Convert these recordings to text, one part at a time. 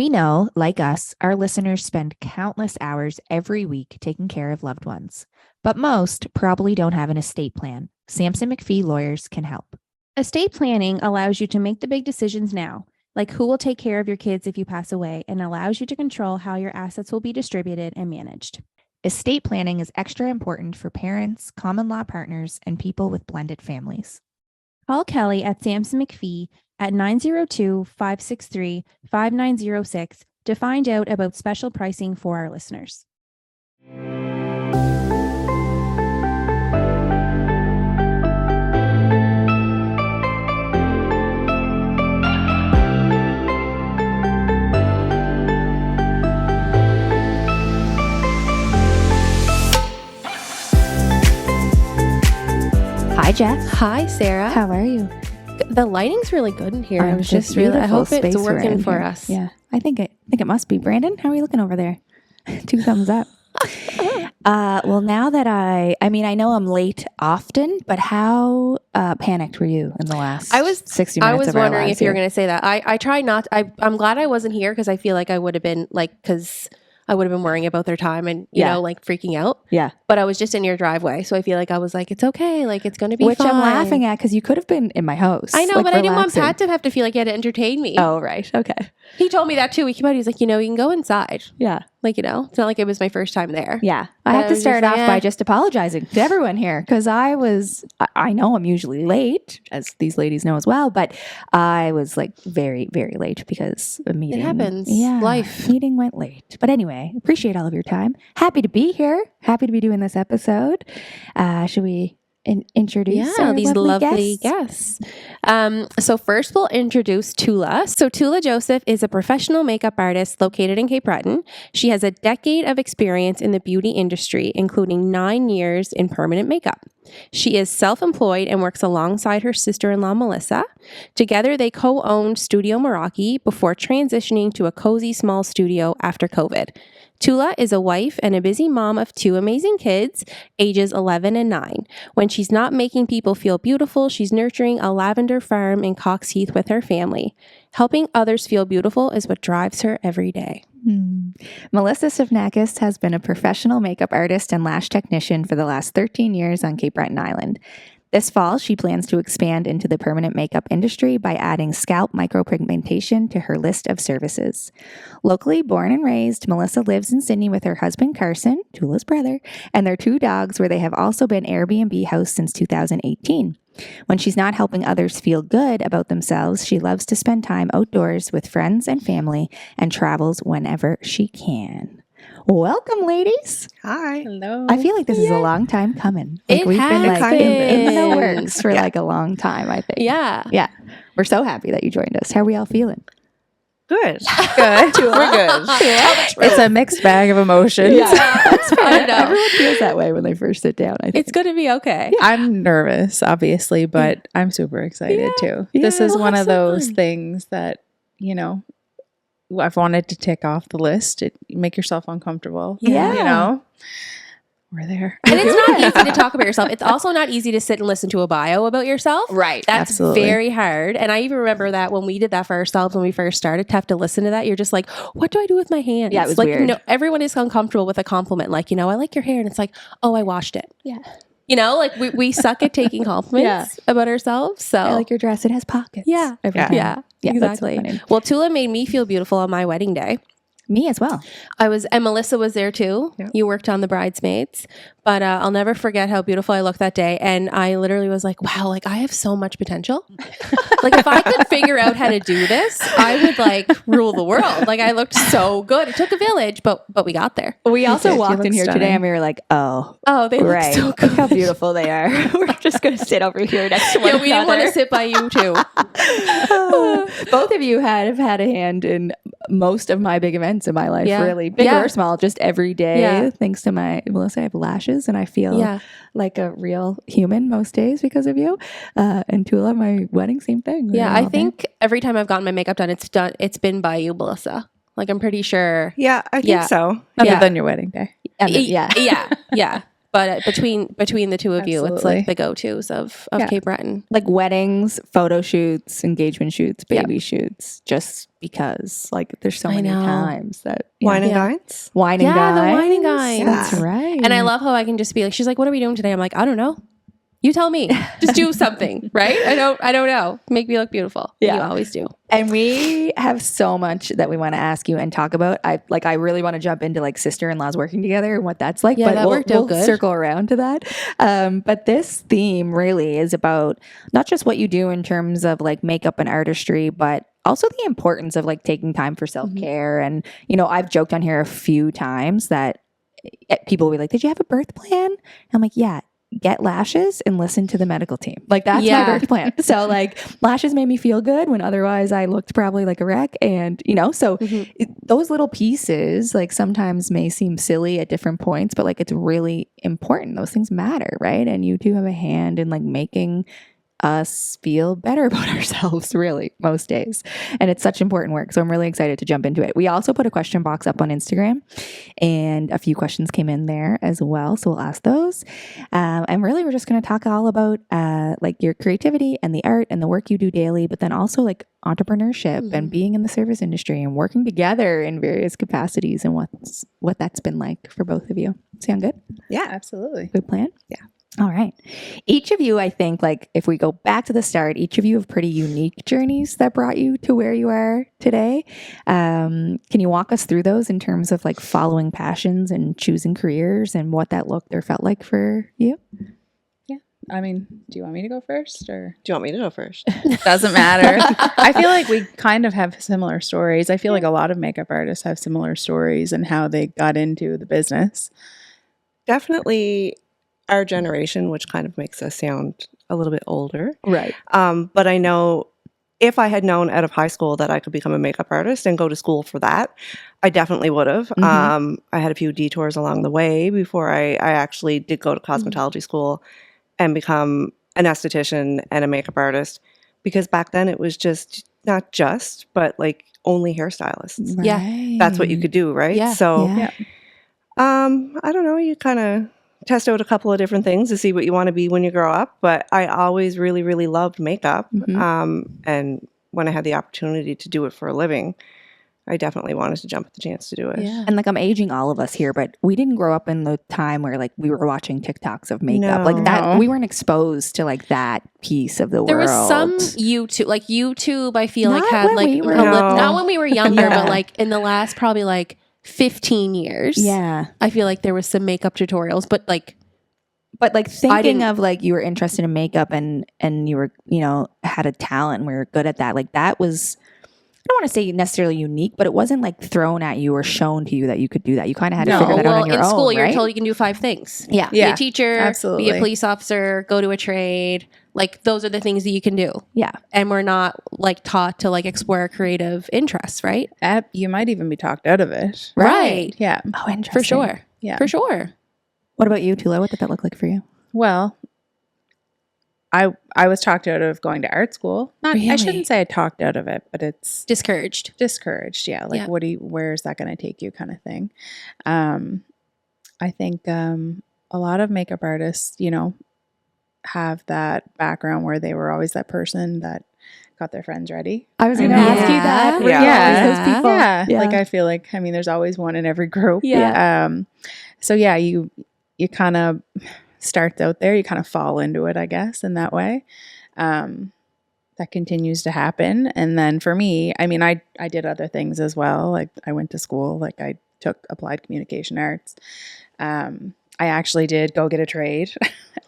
We know, like us, our listeners spend countless hours every week taking care of loved ones. But most probably don't have an estate plan. Sampson McPhee lawyers can help. Estate planning allows you to make the big decisions now, like who will take care of your kids if you pass away, and allows you to control how your assets will be distributed and managed. Estate planning is extra important for parents, common law partners, and people with blended families. Call Kelly at Sampson McPhee at 902-563-5906 to find out about special pricing for our listeners. Hi, Jeff. Hi, Sarah. How are you? The lighting's really good in here. I was just really. I hope it's working for us. Yeah, I think it must be. Brandon, how are you looking over there? 2 thumbs up. Well, now that I know I'm late often, but how panicked were you in the last 60 minutes I was of our wondering lives if you were here? going to say that. I try not. I'm glad I wasn't here because I feel like I would have been because I would have been worrying about their time and you know freaking out. Yeah. But I was just in your driveway, so I feel like I was like, it's okay, like it's going to be Which fine. I'm laughing at because you could have been in my house. I know, like, but I didn't want relaxing. Pat to have to feel like he had to entertain me. Oh, right. Okay. He told me that too. He came out. He's like, you can go inside. Yeah. Like, it's not like it was my first time there. Yeah. I But have I to was start just off like, by just apologizing to everyone here because I know I'm usually late, as these ladies know as well, but I was like very, very late because a meeting. It happens. Yeah. Life. Meeting went late. But anyway, appreciate all of your time. Happy to be here. Happy to be doing this episode. Should we introduce our these lovely guests? So first we'll introduce Toula. So Toula Joseph is a professional makeup artist located in Cape Breton. She has a decade of experience in the beauty industry, including 9 years in permanent makeup. She is self-employed and works alongside her sister-in-law, Melissa. Together, they co-owned Studio Meraki before transitioning to a cozy small studio after COVID. Toula is a wife and a busy mom of 2 amazing kids, ages 11 and 9. When she's not making people feel beautiful, she's nurturing a lavender farm in Coxheath with her family. Helping others feel beautiful is what drives her every day. Melissa Sifnakis has been a professional makeup artist and lash technician for the last 13 years on Cape Breton Island. This fall, she plans to expand into the permanent makeup industry by adding scalp micropigmentation to her list of services. Locally born and raised, Melissa lives in Sydney with her husband, Carson, Toula's brother, and their 2 dogs, where they have also been Airbnb hosts since 2018. When she's not helping others feel good about themselves, she loves to spend time outdoors with friends and family and travels whenever she can. Welcome, ladies. Hi. Hello. I feel like this is a long time coming. Like It we've been has like in the been. works for like a long time, I think. Yeah. Yeah. We're so happy that you joined us. How are we all feeling? Good. Good. We're good. It's a mixed bag of emotions. That's fair. I know. Everyone feels that way when they first sit down, I think. It's going to be okay. I'm nervous, obviously, but I'm super excited too. This is we'll one have of some those fun. things that, I've wanted to tick off the list. Make yourself uncomfortable. Yeah. We're there. And it's not easy to talk about yourself. It's also not easy to sit and listen to a bio about yourself. Right. That's Absolutely. very hard. And I even remember that when we did that for ourselves when we first started, to have to listen to that, you're just like, what do I do with my hands? Yeah, it was like, weird. No, everyone is uncomfortable with a compliment. Like, I like your hair. And it's like, oh, I washed it. Yeah. Like we suck at taking compliments about ourselves. So I like your dress. It has pockets. yeah. Every time. Yeah, Yeah, that's so exactly. funny. Well, Toula made me feel beautiful on my wedding day. Me as well. And Melissa was there too. Yep. You worked on the bridesmaids, but I'll never forget how beautiful I looked that day. And I literally was like, wow, like I have so much potential. Like if I could figure out how to do this, I would like rule the world. Like I looked so good. It took a village, but we got there. We also did. You walked look in here today stunning. and we were like, oh, Oh, they look right. so Look good. how beautiful they are. We're just going to sit over here next to one Yeah, we didn't want to another. sit by you too. Both of you have had a hand in most of my big events in my life, Yeah. really. Big Yeah. or small, just every day. Yeah. Thanks to Melissa, I have lashes and I feel Yeah. like a real human most days because of you. And Toula, my wedding, same thing. Yeah, We're I all there. think every time I've gotten my makeup done, it's been by you, Melissa. Like I'm pretty sure. Yeah, I think Yeah. so. Other Yeah. than your wedding day. And then- yeah. Yeah. But between the two of you, it's Absolutely. like the go-tos of Yeah. Cape Breton. Like weddings, photo shoots, engagement shoots, baby shoots, just because like there's so I many know. times that Wine and Yeah. dines. wine and Yeah, the dines. wine and dines. That's Yeah. right. And I love how I can just be like, she's like, what are we doing today? I'm like, I don't know. You tell me. Just do something, right? I don't know. Make me look beautiful. Yeah. You always do. And we have so much that we want to ask you and talk about. I really want to jump into like sister-in-laws working together and what that's like. Yeah, but that worked out good. circle around to that. But this theme really is about not just what you do in terms of like makeup and artistry, but also the importance of like taking time for self-care. And, you know, I've joked on here a few times that people will be like, did you have a birth plan? I'm like, yeah. Get lashes and listen to the medical team. Like that's Yeah. my birth plan. So like lashes made me feel good when otherwise I looked probably like a wreck. And you know, so those little pieces like sometimes may seem silly at different points, but like it's really important. Those things matter, right? And you do have a hand in like making us feel better about ourselves really most days. And it's such important work. So I'm really excited to jump into it. We also put a question box up on Instagram and a few questions came in there as well. So we'll ask those. And really we're just going to talk all about like your creativity and the art and the work you do daily, but then also like entrepreneurship and being in the service industry and working together in various capacities and what that's been like for both of you. Sound good? Yeah, absolutely. Good plan? Yeah. All right. Each of you, I think, like if we go back to the start, each of you have pretty unique journeys that brought you to where you are today. Can you walk us through those in terms of like following passions and choosing careers and what that looked or felt like for you? I mean, do you want me to go first or? Do you want me to go first? Doesn't matter. I feel like we kind of have similar stories. I feel like a lot of makeup artists have similar stories and how they got into the business. Definitely our generation, which kind of makes us sound a little bit older. Right. But I know if I had known out of high school that I could become a makeup artist and go to school for that, I definitely would have. Mhm. I had a few detours along the way before I actually did go to cosmetology school and become an esthetician and a makeup artist, because back then it was just not just, but like only hairstylists. Yeah. That's what you could do, right? Yeah. So, Yeah. I don't know, you kind of test out a couple of different things to see what you want to be when you grow up. But I always really, really loved makeup. And when I had the opportunity to do it for a living, I definitely wanted to jump at the chance to do it. Yeah. And like I'm aging all of us here, but we didn't grow up in the time where like we were watching TikToks of makeup. Like that, No. we weren't exposed to like that piece of the There world. was some YouTube, like YouTube, I feel Not like had when like, we were- No. not when we were younger, Yeah. but like in the last probably like 15 years. Yeah. I feel like there was some makeup tutorials, but like, But like thinking didn't- of like you were interested in makeup and you were, you know, had a talent and we were good at that. Like that was, I don't want to say necessarily unique, but it wasn't like thrown at you or shown to you that you could do that. You kind of had to No. figure that out well, on your in own, school, you're right? told you can do 5 things. Yeah. Be Yeah, a teacher, be absolutely. a police officer, go to a trade. Like those are the things that you can do. Yeah. And we're not like taught to like explore creative interests, right? You might even be talked out of it. Right. Yeah. Oh, interesting. For sure. Yeah. For sure. What about you, Toula? What did that look like for you? Well, I was talked out of going to art school. I Really? shouldn't say I talked out of it, but it's Discouraged. discouraged. Yeah. Like Yeah. where is that going to take you kind of thing. I think a lot of makeup artists, you know, have that background where they were always that person that got their friends ready. I was going to Yeah. ask you that. Were you Yeah. always those people? Yeah. Like I feel like, I mean, there's always one in every group. Yeah. So yeah, you kind of start out there, you kind of fall into it, I guess, in that way. That continues to happen. And then for me, I mean, I did other things as well. Like I went to school, like I took applied communication arts. I actually did go get a trade.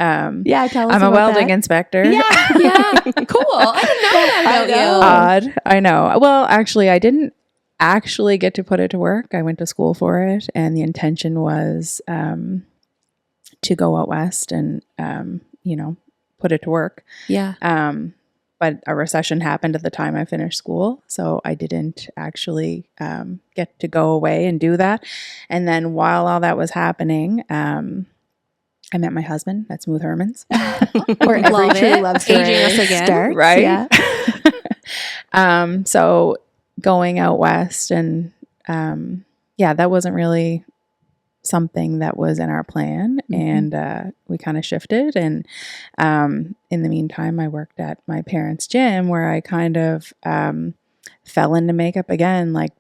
Yeah, tell us I'm a about welding that. inspector. Yeah. Cool. I didn't know that about you. Odd. I know. Well, actually, I didn't actually get to put it to work. I went to school for it, and the intention was to go out west and you know, put it to work. Yeah. But a recession happened at the time I finished school, so I didn't actually get to go away and do that. And then while all that was happening, I met my husband at Smooth Herman's. Or every Love true it. love story Aging us again. starts. Right? Yeah. So going out west and yeah, that wasn't really something that was in our plan, and we kind of shifted. And in the meantime, I worked at my parents' gym, where I kind of fell into makeup again, like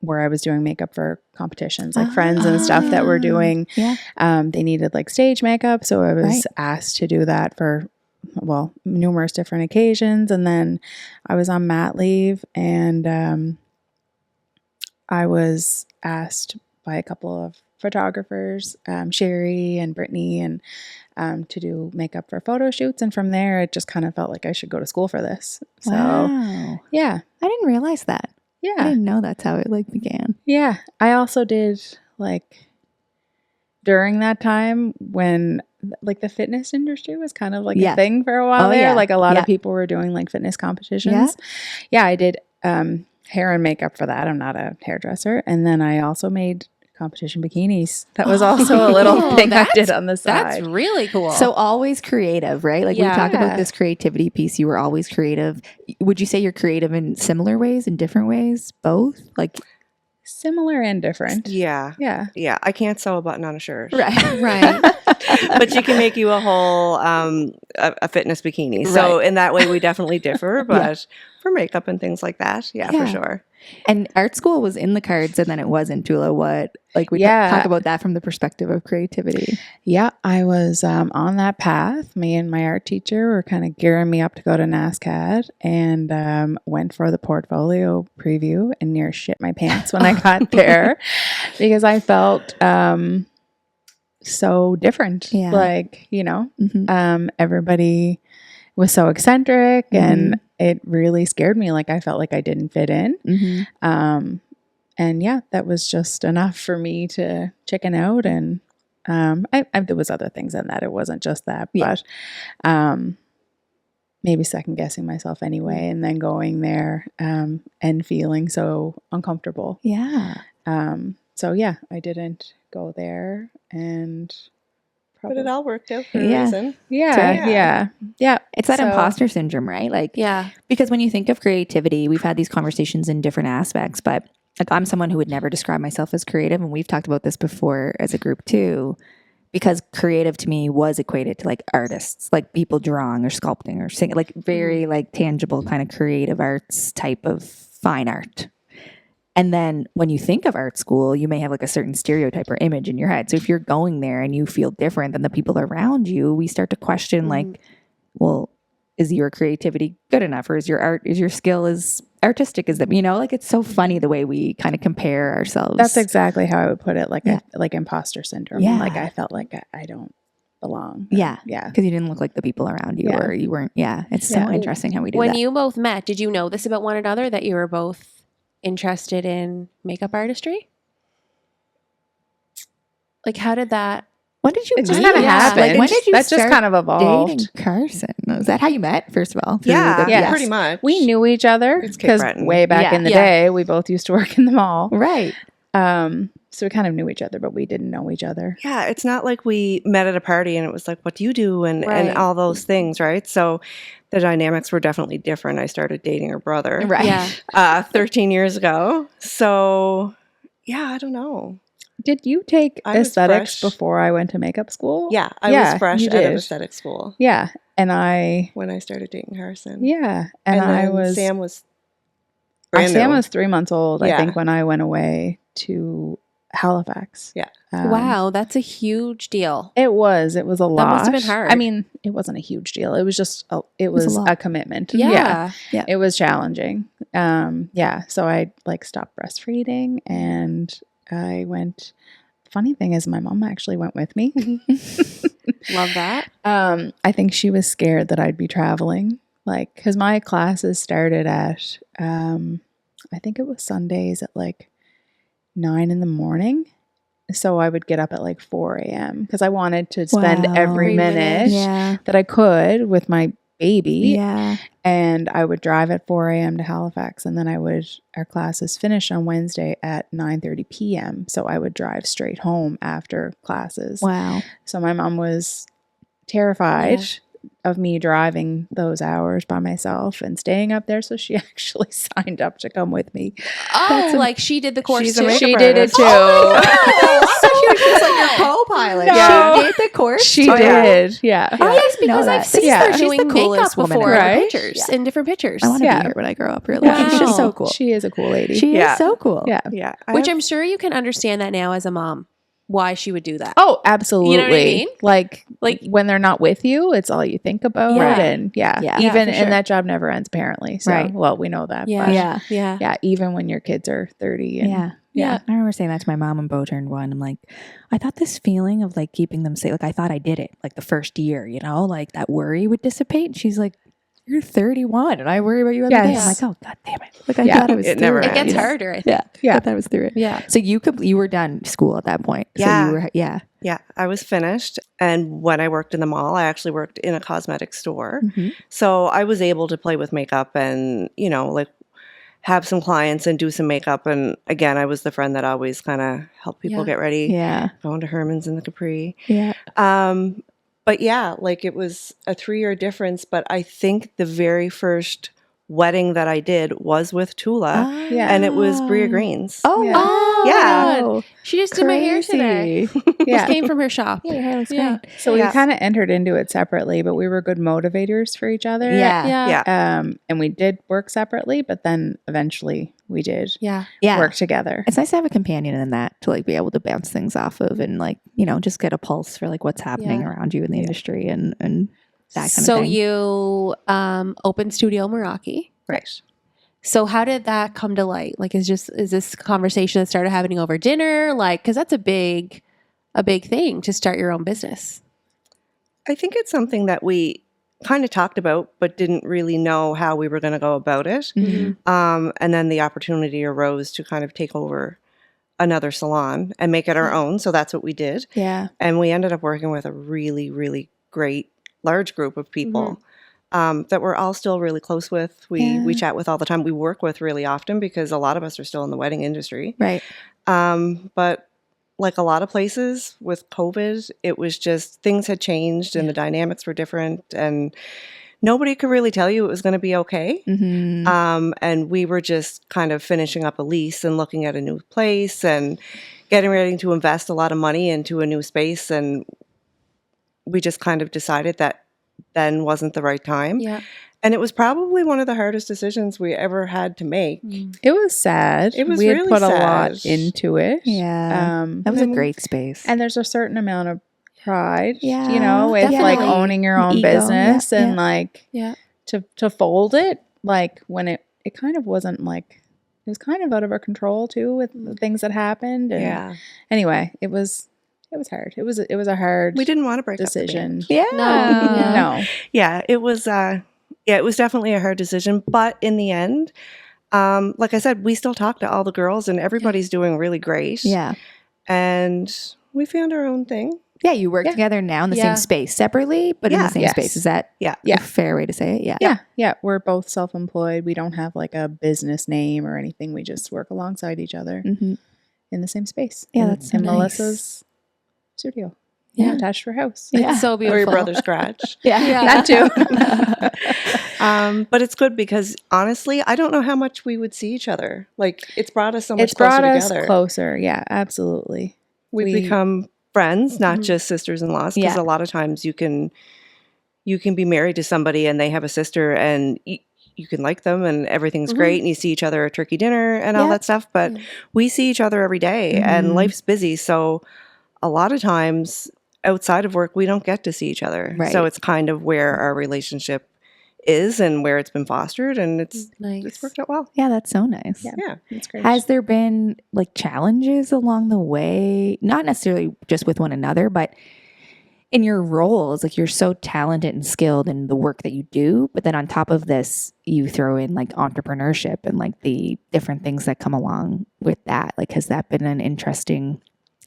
where I was doing makeup for competitions, like friends and stuff that were doing. Yeah. They needed like stage makeup, so I was asked to do that for numerous different occasions. And then I was on mat leave, and I was asked by a couple of photographers, Sherry and Brittany, and to do makeup for photo shoots. And from there, it just kind of felt like I should go to school for this. So, Wow. yeah. I didn't realize that. I Yeah. didn't know that's how it like began. Yeah. I also did like during that time when like the fitness industry was kind of like a thing for a while there. Yeah. Like a lot of people were doing like fitness competitions. Yeah. I did hair and makeup for that. I'm not a hairdresser. And then I also made competition bikinis. That was also a little thing I did on the side. That's really cool. So always creative, right? Like we talk about this creativity piece. You were always creative. Would you say you're creative in similar ways, in different ways, both? Like similar and different. Yeah. Yeah. I can't sew a button on a shirt. right. But you can make you a whole a fitness bikini. So in that way, we definitely differ. But for makeup and things like that, for sure. And art school was in the cards, and then it wasn't. Toula, what? Like we talk about that from the perspective of creativity. Yeah, I was on that path. Me and my art teacher were kind of gearing me up to go to NASCAD, and went for the portfolio preview and near shit my pants when I got there because I felt so different. Yeah. Like, everybody was so eccentric, and it really scared me. Like I felt like I didn't fit in. And that was just enough for me to chicken out. And there was other things in that. It wasn't just that, but maybe second guessing myself anyway, and then going there and feeling so uncomfortable. Yeah. So I didn't go there, and but it all worked out for a reason. Yeah. It's that imposter syndrome, right? Like, because when you think of creativity, we've had these conversations in different aspects, but like I'm someone who would never describe myself as creative. And we've talked about this before as a group too, because creative to me was equated to like artists, like people drawing or sculpting or singing, like very like tangible kind of creative arts type of fine art. And then when you think of art school, you may have like a certain stereotype or image in your head. So if you're going there and you feel different than the people around you, we start to question like, well, is your creativity good enough? Or is your skill as artistic as them? Like it's so funny the way we kind of compare ourselves. That's exactly how I would put it. Like like imposter syndrome. Yeah. Like I felt like I don't belong. Yeah. Because you didn't look like the people around you or you weren't. Yeah. It's so interesting how we do that. When you both met, did you know this about one another, that you were both interested in makeup artistry? Like how did that? When did you meet? It just kind of happened. Like, when did you that just start kind of evolved? dating Carson? Was that how you met, first of all? Yeah, pretty much. We knew each other because way back in the day, we both used to work in the mall. Right. So we kind of knew each other, but we didn't know each other. Yeah, it's not like we met at a party and it was like, what do you do? And all those things, right? So the dynamics were definitely different. I started dating her brother. Right. Yeah. 13 years ago. So, I don't know. Did you take aesthetics before I went to makeup school? Yeah, I was fresh out of aesthetic school. Yeah, and when I started dating Harrison. Yeah, and I was Sam was Sam was 3 months old, I think, when I went away to Halifax. Yeah. Wow, that's a huge deal. It was a lot. That must have been hard. I mean, it wasn't a huge deal. It was just a commitment. Yeah. It was challenging. So I stopped breastfeeding, and I went. Funny thing is, my mom actually went with me. Love that. I think she was scared that I'd be traveling, because my classes started at, I think it was Sundays at 9 a.m. So I would get up at 4 a.m. because I wanted to spend every minute that I could with my baby. Yeah. And I would drive at 4 a.m. to Halifax, and then our classes finished on Wednesday at 9:30 p.m. So I would drive straight home after classes. Wow. So my mom was terrified of me driving those hours by myself and staying up there. So she actually signed up to come with me. Oh, like she did the course She's a too? makeup She did it artist. too. I thought she was just like your co-pilot. No. She did the course. She Oh, yeah. did. Yeah. Oh, yes, know because that. I've seen Yeah. her She's doing the coolest makeup woman before ever. in Right? pictures, in different pictures. I want to Yeah. be here when I grow up, really. Wow. She's just so cool. She is a cool lady. She Yeah. is so cool. Yeah. Yeah. Which I'm sure you can understand that now as a mom, why she would do that. Oh, absolutely. You know what I mean? Like Like- when they're not with you, it's all you think about. Yeah. And Yeah, even for sure. and that job never ends apparently. So Right. well, we know that. Yeah. But Yeah. yeah, even when your kids are 30 and Yeah. Yeah. I remember saying that to my mom when Bo turned 1. I'm like, I thought this feeling of like keeping them safe, like I thought I did it like the first year, you know, like that worry would dissipate. And she's like, you're 31 and I worry about you every day. Yes. I'm like, oh, God damn it. Like I Yeah. thought I was It through never It ends. gets you know? harder, I think. Yeah. Yeah. I thought I was through it. Yeah. So you were done school at that point. Yeah. So you were, yeah. Yeah, I was finished. And when I worked in the mall, I actually worked in a cosmetic store. Mhm. So I was able to play with makeup and, you know, like have some clients and do some makeup. And again, I was the friend that always kind of helped people Yeah. get ready, Yeah. going to Herman's and the Capri. Yeah. But yeah, like it was a 3-year difference. But I think the very first wedding that I did was with Toula, Yeah. and it was Bria Green's. Oh, Yeah. wow. Oh, Yeah. God. She just did my hair today. Crazy. Yeah. Just came from her shop. Yeah, your hair looks Yeah. great. So we Yeah. kind of entered into it separately, but we were good motivators for each other. Yeah. Yeah. Yeah. And we did work separately, but then eventually we did Yeah. Yeah. work together. It's nice to have a companion in that to like be able to bounce things off of and like, you know, just get a pulse for like what's happening Yeah. around you in the industry and that kind So of thing. you opened Studio Meraki. Right. So how did that come to light? Like, is this conversation that started happening over dinner? Like, because that's a big thing to start your own business. I think it's something that we kind of talked about, but didn't really know how we were going to go about it. Mm-hmm. And then the opportunity arose to kind of take over another salon and make it our own. So that's what we did. Yeah. And we ended up working with a really, really great large group of people that we're all still really close with. We chat with all the time. We work with really often because a lot of us are still in the wedding industry. Right. But like a lot of places with COVID, it was just things had changed and the dynamics were different and nobody could really tell you it was going to be okay. Mm-hmm. And we were just kind of finishing up a lease and looking at a new place and getting ready to invest a lot of money into a new space. And we just kind of decided that then wasn't the right time. Yeah. And it was probably one of the hardest decisions we ever had to make. It was sad. It was we had really put a lot sad. into it. Yeah. That was a and- great space. And there's a certain amount of pride, Yeah, you know, with like definitely. owning your own Ego, business yeah, and yeah. like Yeah. to fold it, like when it kind of wasn't like, it was kind of out of our control too with the things that happened. And Yeah. anyway, it was hard. It was a hard We didn't want to break up the decision. band. yeah. No. No. Yeah, it was it was definitely a hard decision, but in the end, like I said, we still talk to all the girls and everybody's doing really great. Yeah. And we found our own thing. Yeah. You work Yeah. together now in the Yeah. same space separately, but in Yeah. the same Yes. space. Is that Yeah. a fair way to say it? Yeah. Yeah. We're both self-employed. We don't have like a business name or anything. We just work alongside each other Mm-hmm. in the same space. Yeah, in, that's so in nice. Melissa's studio. Yeah. Attached to her house. Yeah. It's so Or beautiful. your brother's garage. Yeah. That too. But it's good because honestly, I don't know how much we would see each other. Like it's brought us so much It's brought closer us together. closer. Yeah, absolutely. We've become friends, not Mhm. just sisters-in-laws. Because Yeah. a lot of times you can be married to somebody and they have a sister and you can like them and everything's Mhm. great and you see each other at turkey dinner and all Yeah. that stuff. But Yeah. we see each other every day Mhm. and life's busy. So a lot of times outside of work, we don't get to see each other. Right. So it's kind of where our relationship is and where it's been fostered. And it's Nice. worked out well. Yeah. That's so nice. Yeah. Yeah. That's great. Has there been like challenges along the way? Not necessarily just with one another, but in your roles, like you're so talented and skilled in the work that you do. But then on top of this, you throw in like entrepreneurship and like the different things that come along with that. Like, has that been an interesting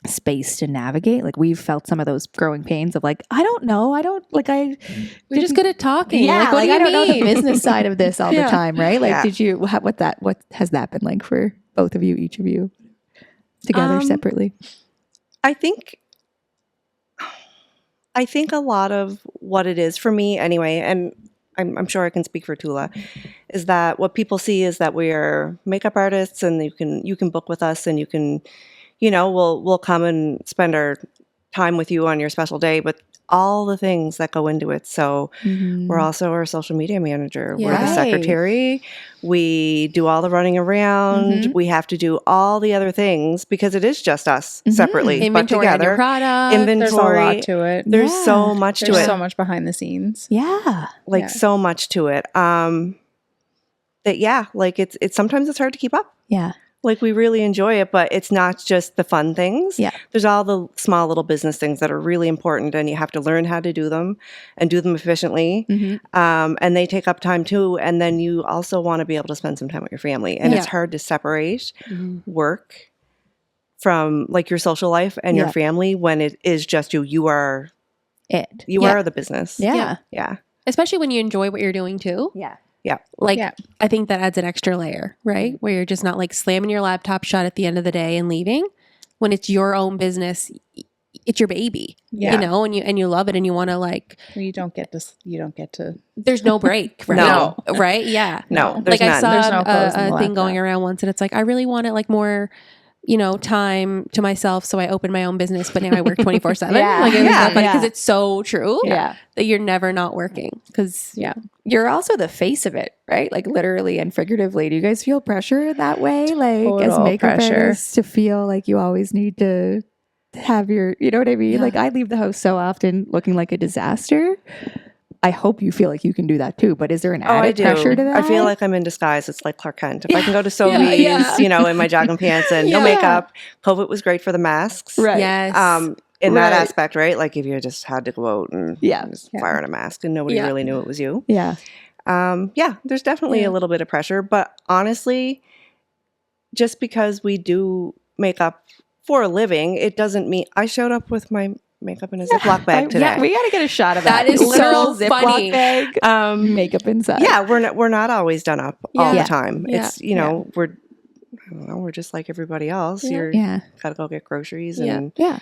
space to navigate? Like we've felt some of those growing pains of like, I don't know. We're just good at talking. Yeah, Like, what like, do I you don't know the mean? business side of this all Yeah. the time, right? Like, Yeah. did you what has that been like for both of you, each of you, together, separately? I think I think a lot of what it is for me anyway, and I'm sure I can speak for Toula, is that what people see is that we're makeup artists and you can book with us and you can, we'll come and spend our time with you on your special day, but all the things that go into it. So we're also our social media manager. We're the Right. secretary. We do all the running around. We have to do all the other things because it is just us separately, but Inventory on your together. product. There's a Inventory. lot to it. There's Yeah. so much to There's it. so much behind the scenes. Yeah. Like Yeah. so much to it. That like it's sometimes it's hard to keep up. Yeah. Like we really enjoy it, but it's not just the fun things. Yeah. There's all the small little business things that are really important and you have to learn how to do them and do them efficiently. And they take up time too. And then you also want to be able to spend some time with your family. And it's hard to separate work from like your social life and your family when it is just you. You are It. you are the business. Yeah. Yeah. Especially when you enjoy what you're doing too. Yeah. Like, Yeah. I think that adds an extra layer, right? Where you're just not like slamming your laptop shut at the end of the day and leaving. When it's your own business, it's your baby, Yeah. you know, and you love it and you want to like, You don't get to. there's no break, right? No. Right? Yeah. No, there's Like I none. saw There's no closing a the thing going laptop. around once and it's like, I really wanted like more, time to myself. So I opened my own business, but now I work 24/7. Yeah. Like it was Yeah. so funny because Yeah. it's so true Yeah. that you're never not working. Cause You're also the face of it, right? Like literally and figuratively. Do you guys feel pressure that way? Like as Total makeup pressure. artists to feel like you always need to have your, you know what I mean? Yeah. Like I leave the house so often looking like a disaster. I hope you feel like you can do that too, but is there an Oh, I added do. pressure to that? I feel like I'm in disguise. It's like Clark Kent. If I can go to Sobeys, Yeah. in my jogging pants and no Yeah. makeup. COVID was great for the masks. Right. yes. In that Right. aspect, right? Like if you just had to go out and just fire on a mask and nobody Yeah. really knew it was you. Yeah. There's definitely a little bit of pressure, but honestly, just because we do makeup for a living, it doesn't mean I showed up with my makeup in a Ziploc bag today. Yeah, we got to get a shot of that. That is Literal so Ziploc funny. bag, makeup inside. Yeah, we're not always done up all Yeah. the time. Yeah. It's we're just like everybody else. Yeah. You're Yeah. gotta go get groceries Yeah. and Yeah.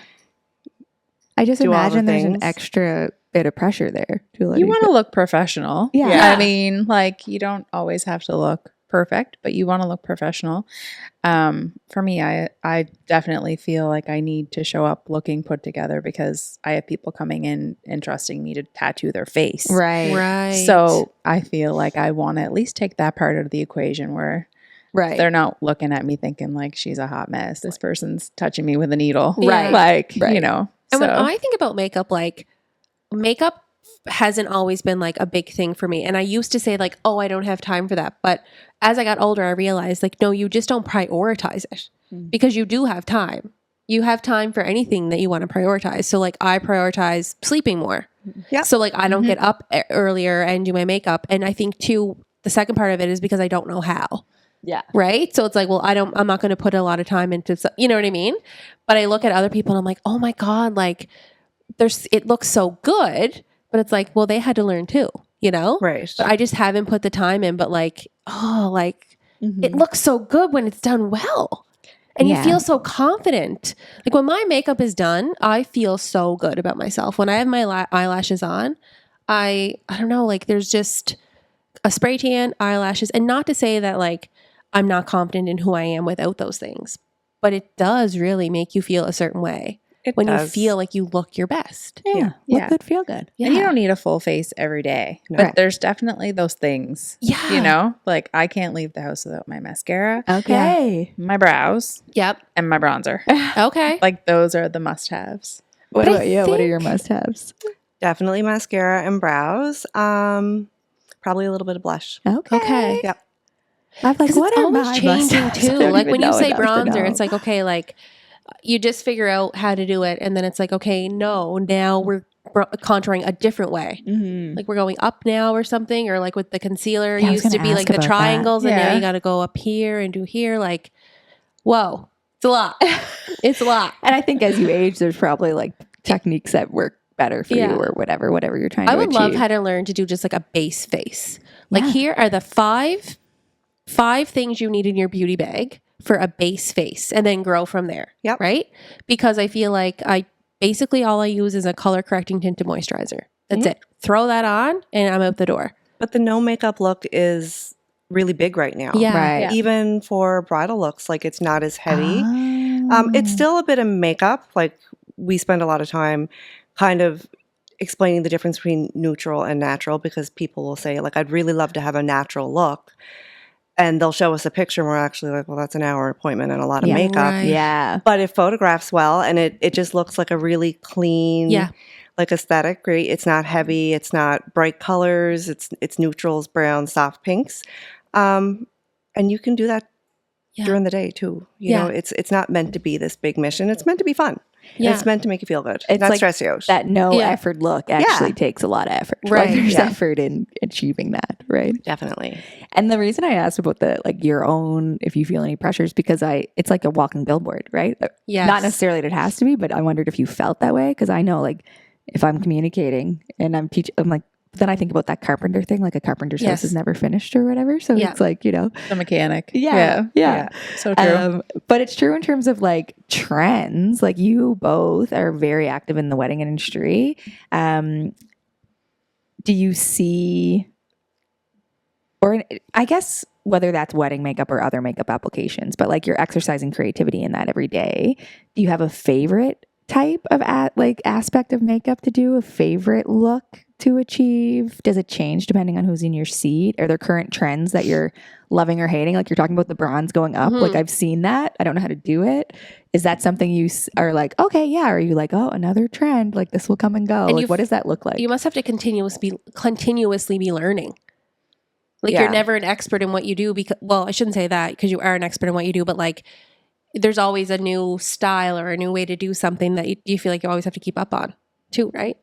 I just Do all the imagine there's an things. extra bit of pressure there. You want to look professional. Yeah. Yeah. I mean, like you don't always have to look perfect, but you want to look professional. For me, I definitely feel like I need to show up looking put together because I have people coming in and trusting me to tattoo their face. right. right. So I feel like I want to at least take that part of the equation where Right. they're not looking at me thinking like she's a hot mess. This person's touching me with a needle. Right. Like, Right. And so when I think about makeup, like makeup hasn't always been like a big thing for me. And I used to say like, oh, I don't have time for that. But as I got older, I realized like, no, you just don't prioritize it because you do have time. You have time for anything that you want to prioritize. So like I prioritize sleeping more. Yeah. So like I don't get up earlier and do my makeup. And I think too, the second part of it is because I don't know how. Yeah. Right. So it's like, well, I'm not going to put a lot of time into, you know what I mean? But I look at other people and I'm like, oh my God, like it looks so good, but it's like, well, they had to learn too, you know? right. But I just haven't put the time in, but like, Mm-hmm. it looks so good when it's done well. And Yeah. you feel so confident. Like when my makeup is done, I feel so good about myself. When I have my eyelashes on, I don't know, like there's just a spray tan, eyelashes, and not to say that like I'm not confident in who I am without those things, but it does really make you feel a certain way It when does. you feel like you look your best. Yeah. Look Yeah. good, feel good. Yeah. And you don't need a full face every day. No. But Right. there's definitely those things. Yeah. Like I can't leave the house without my mascara, Okay. my brows, Yep. and my bronzer. Okay. Like those are the must-haves. What But I about you? What are your think- must-haves? Definitely mascara and brows. Probably a little bit of blush. Okay. Yep. I'm like, Because what it's are always my changing must-haves? I too. don't Like even when you know say enough to bronzer, know. it's like, okay, like you just figure out how to do it. And then it's like, okay, no, now we're contouring a different way. Mhm. Like we're going up now or something, or like with the concealer, Yeah, I it was used to gonna be like ask the about that. triangles and now Yeah. you got to go up here and do here. Like, whoa, it's a lot. It's a lot. And I think as you age, there's probably like techniques that work better for Yeah. you or whatever you're trying to I would achieve. love how to learn to do just like a base face. Like Yeah. here are the five things you need in your beauty bag for a base face and then grow from there. Yep. Right? Because I feel like basically all I use is a color correcting tinted moisturizer. That's it. Throw that on and I'm out the door. But the no makeup look is really big right now. Yeah. Right. Yeah. Even for bridal looks, like it's not as heavy. Oh. It's still a bit of makeup. Like we spend a lot of time kind of explaining the difference between neutral and natural, because people will say, like, I'd really love to have a natural look. And they'll show us a picture and we're actually like, well, that's an hour appointment and a lot of Yeah. makeup. Right. Yeah. But it photographs well, and it just looks like a really clean, like aesthetic. Great. It's not heavy. It's not bright colors. It's neutrals, browns, soft pinks. And you can do that during the day too. You know, it's not meant to be this big mission. It's meant to be fun. Yeah. And it's meant to make you feel good. It's Not like stress you out. That no effort look actually takes a lot of effort. Right. Like there's Yeah. effort in achieving that, right? Definitely. And the reason I asked about the like your own, if you feel any pressures, because it's like a walking billboard, right? Yes. Not necessarily that it has to be, but I wondered if you felt that way, because I know like if I'm communicating and I'm teaching, I'm like, then I think about that carpenter thing, like a carpenter's house is never finished or whatever. So Yeah. it's like, you know, The mechanic. yeah. So true. But it's true in terms of like trends. Like you both are very active in the wedding industry. Do you see, or I guess whether that's wedding makeup or other makeup applications, but like you're exercising creativity in that every day. Do you have a favorite type of aspect of makeup to do? A favorite look to achieve? Does it change depending on who's in your seat? Are there current trends that you're loving or hating? Like you're talking about the bronze going up. Like I've seen that. I don't know how to do it. Is that something you are like, okay, yeah? Or are you like, oh, another trend, like this will come and go? And Like, what does that look like? You must have to continuously be learning. Like Yeah. you're never an expert in what you do, because, well, I shouldn't say that, because you are an expert in what you do, but like there's always a new style or a new way to do something that you feel like you always have to keep up on too, right?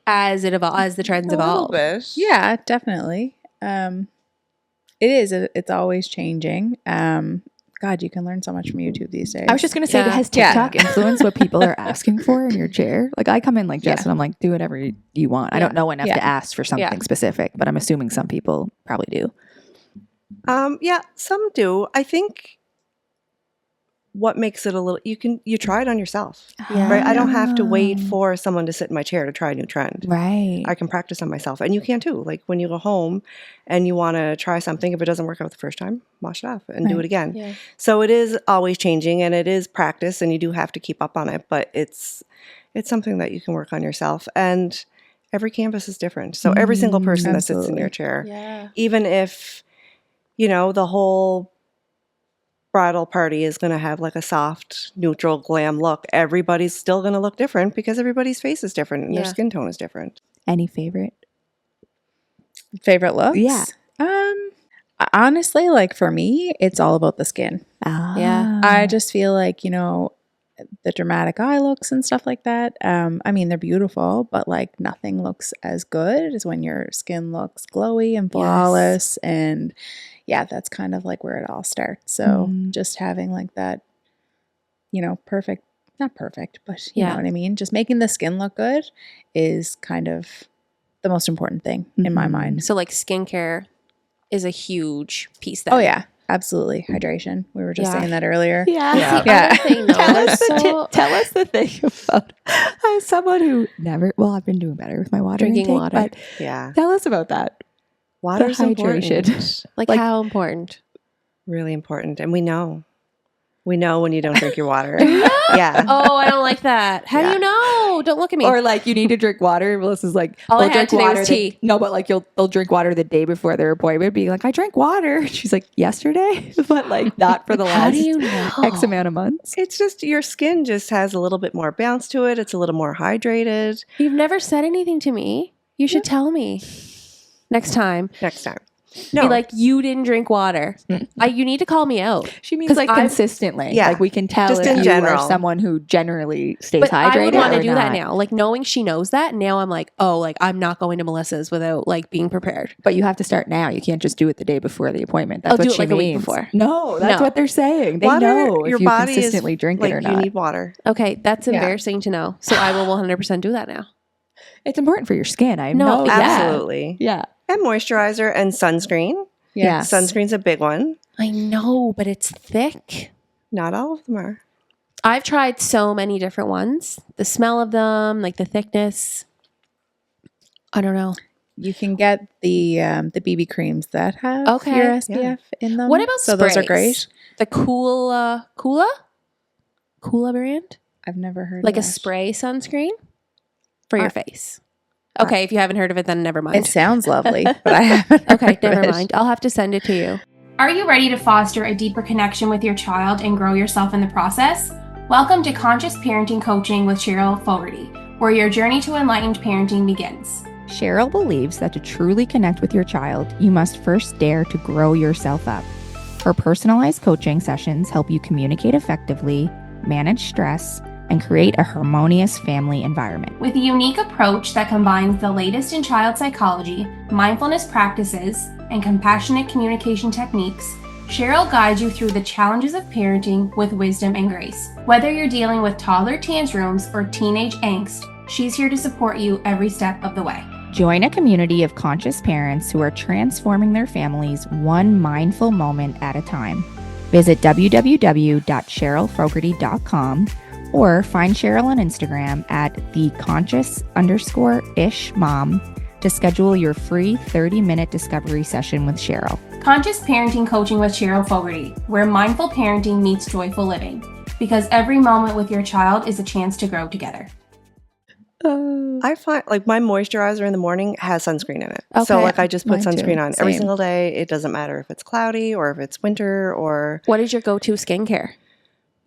As the trends A little evolve. bit. Yeah, definitely. It is. It's always changing. God, you can learn so much from YouTube these days. I was just going to say, Yeah. has TikTok influenced what people are asking for in your chair? Like I come in like Jess and I'm like, do whatever you want. I don't know enough to ask for something specific, but I'm assuming some people probably do. Yeah, some do. I think what makes it a little, you try it on yourself, right? I don't have to wait for someone to sit in my chair to try a new trend. Right. I can practice on myself, and you can too. Like when you go home and you want to try something, if it doesn't work out the first time, wash it off and do it again. Yeah. So it is always changing, and it is practice, and you do have to keep up on it, but it's something that you can work on yourself. And every canvas is different. So every single person that sits in your chair, even if, you know, the whole bridal party is going to have like a soft, neutral, glam look, everybody's still going to look different because everybody's face is different and their skin tone is different. Any favorite looks? Yeah. Honestly, like for me, it's all about the skin. Yeah. I just feel like, you know, the dramatic eye looks and stuff like that. I mean, they're beautiful, but like nothing looks as good as when your skin looks glowy and flawless. And yeah, that's kind of like where it all starts. So just having like that, you know, not perfect, but you know what I mean? Just making the skin look good is kind of the most important thing in my mind. So like skincare is a huge piece there. Oh yeah, absolutely. Hydration. We were just saying that earlier. Yeah. Other thing, though, Tell us the thing about as someone who I've been doing better with my water Drinking intake, water. but Yeah. tell us about that. Water's hydration. important. like how important? Really important. And we know when you don't drink your water. Yeah. Oh, I don't like that. How do you know? Don't look at me. Or like you need to drink water. Melissa's like, All I they'll had drink today water was tea. No, but like they'll drink water the day before their appointment, being like, I drank water. She's like, yesterday, but like not for the How last do you know? X amount of months. It's just your skin just has a little bit more bounce to it. It's a little more hydrated. You've never said anything to me. You should tell me next time. Next time. Be like, you didn't drink water. You need to call me out. She means 'Cause like I've- consistently. Yeah. Like we can tell Just if in you are general. someone who generally stays But hydrated. I would want or to do that not. now. Like knowing she knows that, now I'm like, oh, like I'm not going to Melissa's without like being prepared. But you have to start now. You can't just do it the day before the appointment. That's I'll what do it she like a week means. before. No, that's No. what they're saying. They Water, know your if you body consistently is drink like it or you not. need water. Okay, that's embarrassing to know. So I will 100% do that now. It's important for your skin. I No, know. Absolutely. Yeah. And moisturizer and sunscreen. Yes. Sunscreen's a big one. I know, but it's thick. Not all of them are. I've tried so many different ones. The smell of them, like the thickness. I don't know. You can get the BB creams that have Okay. your SPF in them. What about so sprays? those are great. The Kula brand? I've never heard Like of a that. spray sunscreen for your face. Okay, if you haven't heard of it, then never mind. It sounds lovely, but I haven't heard Okay, of never it. mind. I'll have to send it to you. Are you ready to foster a deeper connection with your child and grow yourself in the process? Welcome to Conscious Parenting Coaching with Cheryl Fogarty, where your journey to enlightened parenting begins. Cheryl believes that to truly connect with your child, you must first dare to grow yourself up. Her personalized coaching sessions help you communicate effectively, manage stress, and create a harmonious family environment. With a unique approach that combines the latest in child psychology, mindfulness practices, and compassionate communication techniques, Cheryl guides you through the challenges of parenting with wisdom and grace. Whether you're dealing with toddler tantrums or teenage angst, she's here to support you every step of the way. Join a community of conscious parents who are transforming their families one mindful moment at a time. Visit www.cherylfogarty.com or find Cheryl on Instagram at @theconscious_ish-mom to schedule your free 30-minute discovery session with Cheryl. Conscious Parenting Coaching with Cheryl Fogarty, where mindful parenting meets joyful living. Because every moment with your child is a chance to grow together. I find like my moisturizer in the morning has sunscreen in it. Okay. So like I just put Mine too. sunscreen on every Same. single day. It doesn't matter if it's cloudy or if it's winter or What is your go-to skincare?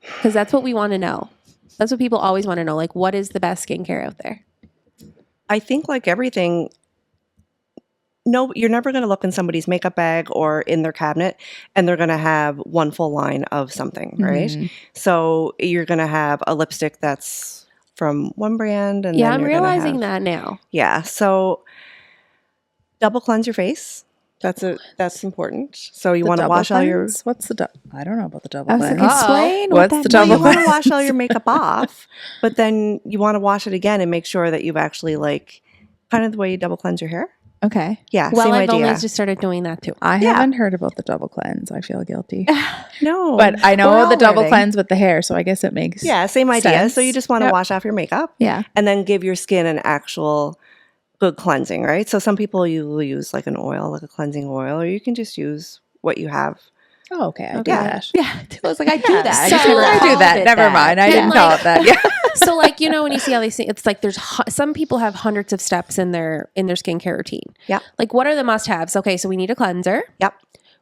Because that's what we want to know. That's what people always want to know. Like, what is the best skincare out there? I think like everything. No, you're never going to look in somebody's makeup bag or in their cabinet and they're going to have one full line of something, right? Mhm. So you're going to have a lipstick that's from one brand and Yeah, then I'm you're gonna realizing have- that now. Yeah, so double cleanse your face. That's important. So you The want to double wash all your cleanse? What's the I don't know about the double I was cleanse. like, explain What's what the that double you want to cleanse? wash all your makeup off, but then you want to wash it again and make sure that you've actually like kind of the way you double cleanse your hair. Okay. Yeah, Well, same I've idea. only just started doing that too. I Yeah. haven't heard about the double cleanse. I feel guilty. No, But I We're know all the double learning. cleanse with the hair, so I guess it makes yeah, same idea. So you sense. just want to Yep. wash off your makeup Yeah. and then give your skin an actual good cleansing, right? So some people you will use like an oil, like a cleansing oil, or you can just use what you have. Oh, okay. I do Yeah. that. Yeah, I was like, I do Yeah. that. I So just never I do called that. it Never that. mind. I And, didn't call it that. Yeah. So like, you know, when you see all these things, it's like there's some people have hundreds of steps in their skincare routine. Yeah. Like, what are the must-haves? Okay, so we need a cleanser. Yep.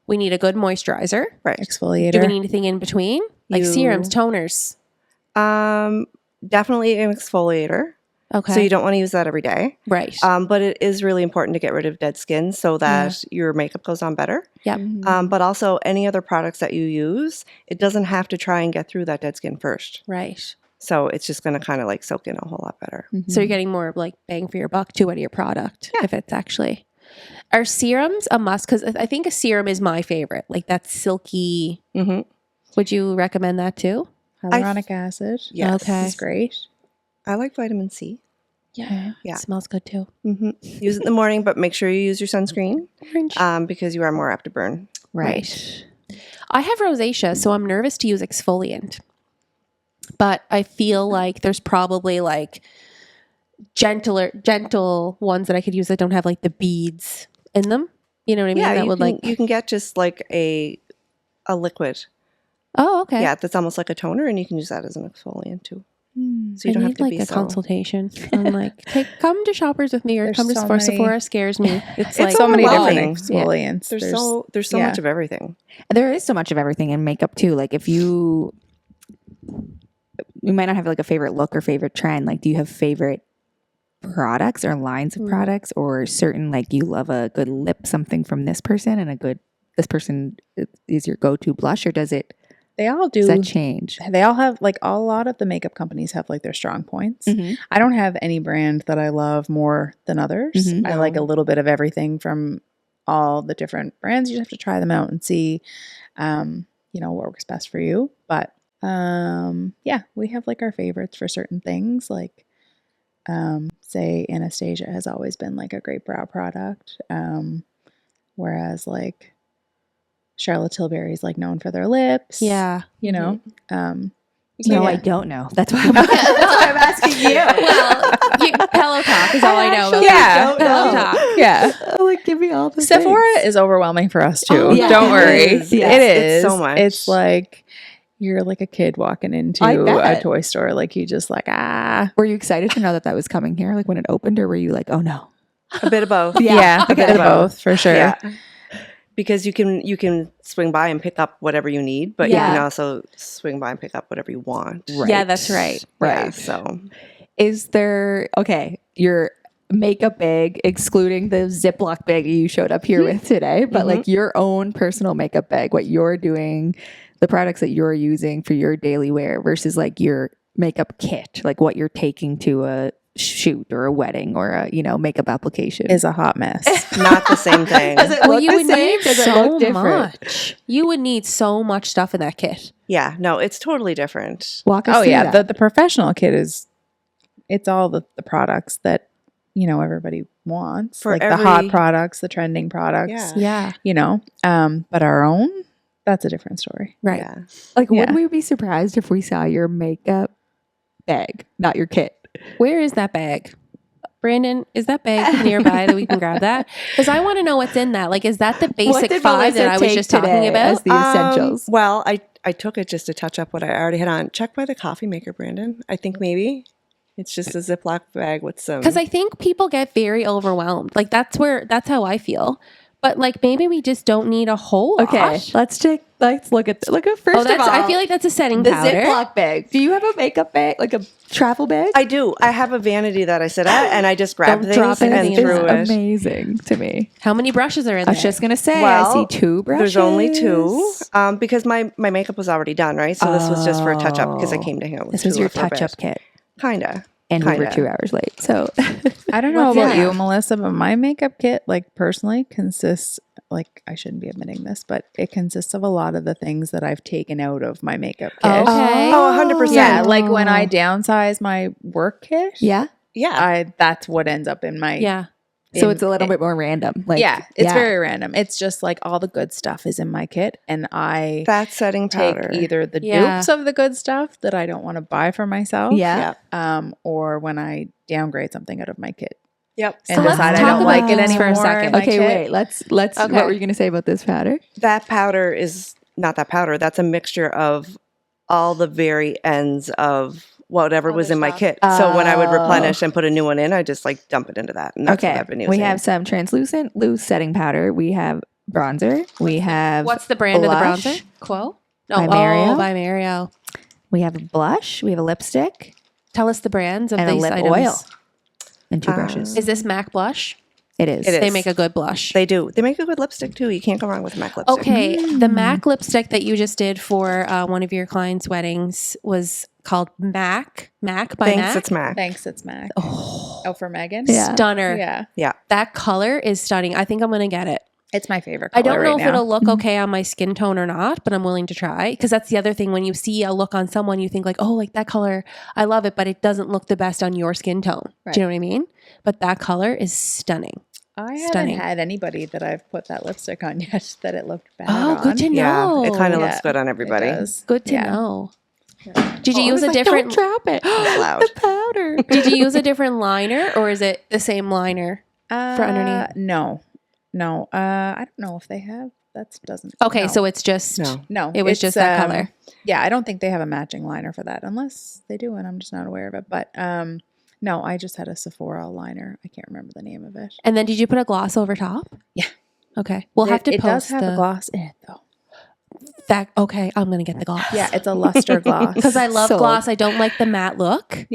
We need a good moisturizer. Right. Exfoliator. Do we need anything in between? Like You- serums, toners. Definitely an exfoliator. Okay. So you don't want to use that every day. right. But it is really important to get rid of dead skin so that your makeup goes on better. Yep. But also any other products that you use, it doesn't have to try and get through that dead skin first. Right. So it's just going to kind of like soak in a whole lot better. So you're getting more of like bang for your buck too out of your product. Yeah. If it's actually. Are serums a must? Because I think a serum is my favorite. Like that silky. Mm-hmm. Would you recommend that too? Hyaluronic acid. Yes. Okay. It's great. I like vitamin C. Yeah. Yeah. It smells good too. Mm-hmm. Use it in the morning, but make sure you use your sunscreen Orange. because you are more apt to burn. Right. I have rosacea, so I'm nervous to use exfoliant. But I feel like there's probably like gentle ones that I could use that don't have like the beads in them. You know what I mean? Yeah, that you would can, like. you can get just like a liquid. Oh, okay. Yeah, that's almost like a toner, and you can use that as an exfoliant too. So you I don't need have to like be a so. consultation. I'm like, come to Shoppers with me, or There's come to so Sephora. many- Sephora scares me. It's It's like So many different overwhelming. exfoliants. There's so yeah. much of everything. There is so much of everything in makeup too. Like if you might not have like a favorite look or favorite trend. Like do you have favorite products or lines of products or certain like you love a good lip something from this person and this person is your go-to blush, or does They all do. that change? They all have like a lot of the makeup companies have like their strong points. I don't have any brand that I love more than others. Mhm. I like a little bit of everything from all the different brands. You just have to try them out and see, what works best for you. But yeah, we have like our favorites for certain things. Like, say Anastasia has always been like a great brow product. Whereas like Charlotte Tilbury is like known for their lips. yeah. You know, No, Yeah. I don't know. That's why I'm asking you. Well, pillow talk is all I know. actually Yeah. don't Pillow know. talk. Yeah. Like, give me all the Sephora things. is overwhelming for us too. Oh, yeah. Don't It worry. is. It Yes, is. it's so much. It's like you're like a kid walking into I a bet. toy store. Like you just like, Were you excited to know that was coming here, like when it opened, or were you like, oh no? A bit of both. Yeah, a bit of both for sure. Yeah. Because you can swing by and pick up whatever you need, but you Yeah. can also swing by and pick up whatever you want. Yeah, that's right. Yeah, Right. so Is there, okay, your makeup bag, excluding the Ziploc bag you showed up here with today, but like your own personal makeup bag, what you're doing, the products that you're using for your daily wear versus like your makeup kit, like what you're taking to a shoot or a wedding or a, makeup application. Is a hot mess. not the same thing. Does it Well, look you the would same? need Does it so look different? much. You would need so much stuff in that kit. Yeah, no, it's totally different. Walk us Oh through yeah, that. the professional kit it's all the products that everybody wants, For like the hot every- products, the trending products. Yeah. Yeah. But our own, that's a different story. Right. Yeah. Like, Yeah. would we be surprised if we saw your makeup bag, not your kit? Where is that bag? Brandon, is that bag nearby that we can grab that? Because I want to know what's in that. Like, is that the What basic did 5 Melissa that I was take just talking today about? as the essentials? Well, I took it just to touch up what I already had on. Check by the coffee maker, Brandon. I think maybe it's just a Ziploc bag with some. Because I think people get very overwhelmed. Like, that's how I feel. But like, maybe we just don't need a whole lot. Okay, let's look at first of all. I feel like that's a setting the powder. Ziploc bag. Do you have a makeup bag, like a travel bag? I do. I have a vanity that I sit at, and I just grab Don't things drop and anything in threw there. it. Amazing to me. How many brushes are in I there? was just gonna say, Well, I see 2 brushes. There's only 2, because my makeup was already done, right? So this was just for a touch up because I came to him with This was Toula your for a bit. touch-up kit, Kinda. and we were Kinda. 2 hours late. So I don't know What's about in you, it? Melissa, but my makeup kit, like personally, consists, like I shouldn't be admitting this, but it consists of a lot of the things that I've taken out of my makeup kit. Okay. Oh, 100%. Yeah, like when I downsize my work kit, yeah, Yeah. that's what ends up in my Yeah. so in- it's a little bit more random. Like, yeah, it's very random. It's just like all the good stuff is in my kit, and I Fat setting take powder. either the Yeah. dupes of the good stuff that I don't want to buy for myself, Yeah. or when I downgrade something out of my kit Yep. and So let's decide I talk don't like it about this for a anymore. second. in my Okay, kit. wait. Let's. Okay. What were you gonna say about this powder? That powder is not that powder. That's a mixture of all the very ends of whatever was Other in my stuff. kit. So when I would Oh. replenish and put a new one in, I just like dump it into that. And that's what Okay, I've been using. we have some translucent loose setting powder. We have bronzer. We have What's the brand blush. of the bronzer? Quo? No, By Mario. by Mario. We have a blush. We have a lipstick Tell us the brands of and a these lip items. oil and 2 brushes. Is this MAC blush? It is. It is. They make a good blush. They do. They make a good lipstick too. You can't go wrong with MAC lipstick. Okay, the MAC lipstick that you just did for one of your clients' weddings was called MAC. MAC by Thanks, MAC. it's MAC. Thanks, it's Mac. Oh, for Megan? Yeah. Stunner. Yeah. That color is stunning. I think I'm going to get it. It's my favorite I color don't know right if now. it'll look okay on my skin tone or not, but I'm willing to try. Because that's the other thing. When you see a look on someone, you think like, oh, like that color, I love it, but it doesn't look the best on your skin tone. Do you know what I mean? But that color is stunning. I haven't Stunning. had anybody that I've put that lipstick on yet that it looked bad Oh, on. good to know. Yeah, it kind of Yeah, looks good on It everybody. does. Good to Yeah. know. Did you use a different Don't drop it. loud. The powder. Did you use a different liner or is it the same liner? underneath? No. I don't know if they have. That doesn't. Okay, no. so it's just no, it was it's, just that color. Yeah, I don't think they have a matching liner for that, unless they do, and I'm just not aware of it. But no, I just had a Sephora liner. I can't remember the name of it. And then did you put a gloss over top? Yeah. Okay. We'll have to It post does have a gloss in it though. that. Okay, I'm gonna get the gloss. Yeah, it's a luster gloss. Because I love Sold. gloss. I don't like the matte look.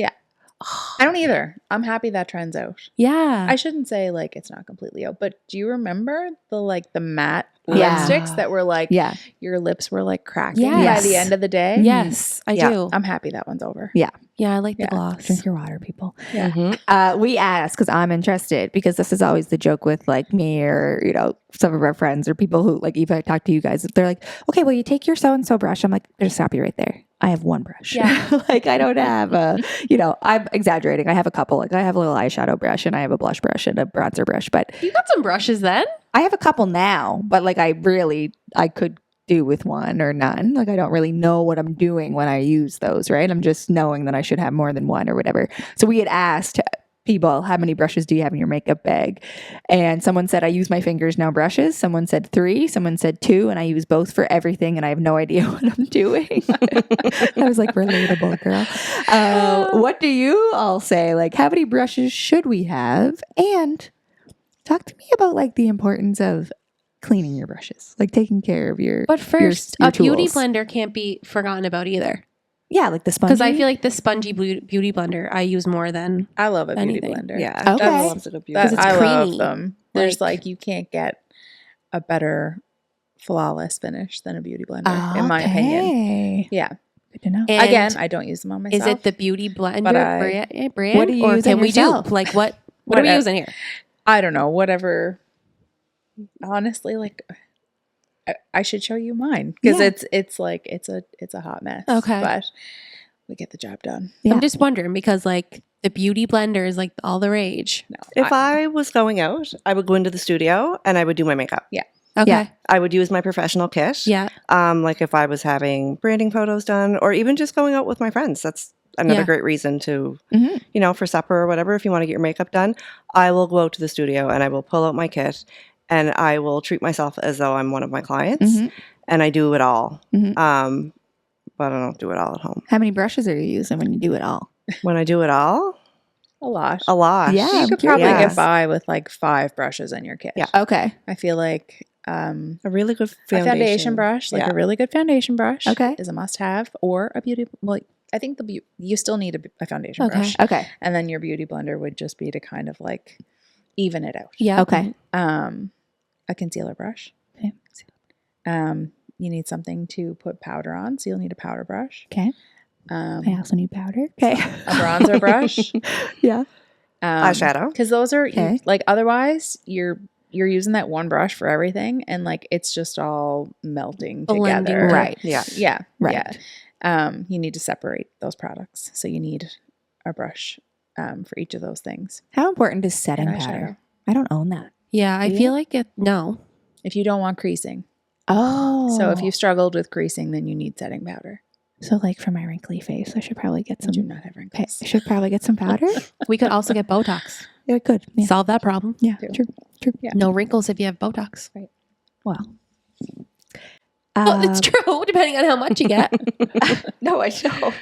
I don't either. I'm happy that trend's out. Yeah. I shouldn't say like it's not completely out, but do you remember the matte Yeah. lipsticks that were like Yeah. your lips were like cracking Yes. by the end of the day? yes, I Yeah. do. I'm happy that one's over. Yeah, I like the Yeah. gloss. Drink your water, people. Yeah. Mhm. We ask because I'm interested because this is always the joke with like me or some of our friends or people who like if I talk to you guys, they're like, okay, well you take your so and so brush. I'm like, just stop you right there. I have one brush. Yeah. Like I don't have I'm exaggerating. I have a couple. Like I have a little eyeshadow brush and I have a blush brush and a bronzer brush, but You got some brushes then? I have a couple now. But like I could do with one or none. Like I don't really know what I'm doing when I use those, right? I'm just knowing that I should have more than one or whatever. So we had asked people, how many brushes do you have in your makeup bag? And someone said, I use my fingers, now brushes. Someone said 3, someone said 2, and I use both for everything and I have no idea what I'm doing. I was like, relatable, girl. What do you all say? Like, how many brushes should we have? And talk to me about like the importance of cleaning your brushes, like taking care of your But first, your a beauty tools. blender can't be forgotten about either. Yeah, like the sponge. Because I feel like the spongy beauty blender I use more than I love a beauty Anything. blender. Yeah. Okay. That's loves a good beauty. Because it's I love creamy. them. There's Like- like you can't get a better flawless finish than a beauty blender, in my opinion. Okay. Yeah. Good to know. And Again, I don't use them on myself. is it the beauty blender But I- brand? What do you or use can on we yourself? do? Like what are we Whatever. using here? I don't know. Whatever. Honestly, like I should show you mine because Yeah. it's like it's a hot mess. Okay. But we get the job done. Yeah. I'm just wondering because like the beauty blender is like all the rage. No. If I was going out, I would go into the studio and I would do my makeup. Okay. Yeah. I would use my professional kit. Yeah. Like if I was having branding photos done or even just going out with my friends. That's another Yeah. great reason to, Mhm. you know, for supper or whatever, if you want to get your makeup done, I will go out to the studio and I will pull out my kit and I will treat myself as though I'm one of my clients Mhm. and I do it all. Mhm. But I don't do it all at home. How many brushes are you using when you do it all? When I do it all, A lot. a lot. Yeah. You I'm could probably curious. get by with like 5 brushes in your kit. Yeah. Okay. I feel like A really good a foundation brush, like Yeah. a really good foundation brush, Okay. is a must-have, or a beauty. Well, I think you still need a foundation Okay. brush, Okay. and then your beauty blender would just be to kind of like even it out. Yeah. Okay. A concealer brush. Okay. You need something to put powder on, so you'll need a powder brush. Okay. Um, I also need powder. Okay. a bronzer brush. Yeah. Eyeshadow. Because those are Okay. like otherwise you're using that one brush for everything, and like it's just all melting Blending together. together. Right. Yeah. Yeah. Right. Yeah. You need to separate those products, so you need a brush for each of those things. How important is setting And eyeshadow. powder? I don't own that. Yeah. I Do you? feel like no. If you don't want creasing, Oh. so if you struggled with creasing, then you need setting powder. So like for my wrinkly face, I should probably get I some. do not have Okay, wrinkles. I should probably get some powder. We could also get Botox. Yeah, good. Yeah. Solve that problem. Yeah, True. true. Yeah. No wrinkles if you have Botox. Well. Well, it's true, depending on how much you get. No, I know.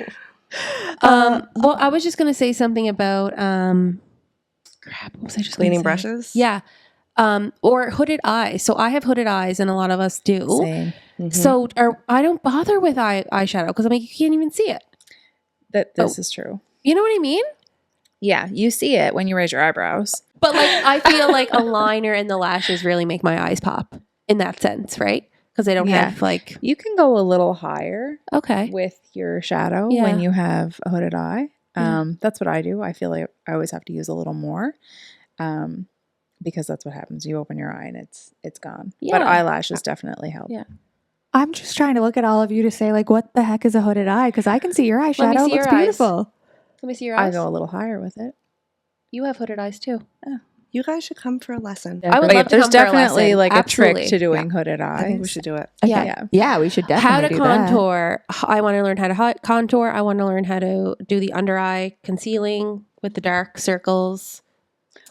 Well, I was just gonna say something about crap. What was I just gonna Cleaning say? brushes. Yeah. Or hooded eyes. So I have hooded eyes, and a lot of us do. Same. Mhm. So I don't bother with eyeshadow because I'm like, you can't even see it. That this is true. You know what I mean? Yeah, you see it when you raise your eyebrows. But like, I feel like a liner and the lashes really make my eyes pop in that sense, right? Because I don't Yeah. have like, You can go a little higher okay. with your shadow Yeah. when you have a hooded eye. Yeah. That's what I do. I feel like I always have to use a little more because that's what happens. You open your eye and it's gone. But Yeah. eyelashes definitely help. Yeah. I'm just trying to look at all of you to say like, what the heck is a hooded eye? Because I can see your eyeshadow. see It looks your eyes. beautiful. Let me see your I eyes. go a little higher with it. You have hooded eyes too. You guys should come for a lesson. I would But love to there's come for a definitely lesson. like Absolutely. a trick to doing hooded eyes. I think we should do it. Okay. Yeah. Yeah, we should definitely How to do that. contour. I want to learn how to contour. I want to learn how to do the under eye concealing with the dark circles.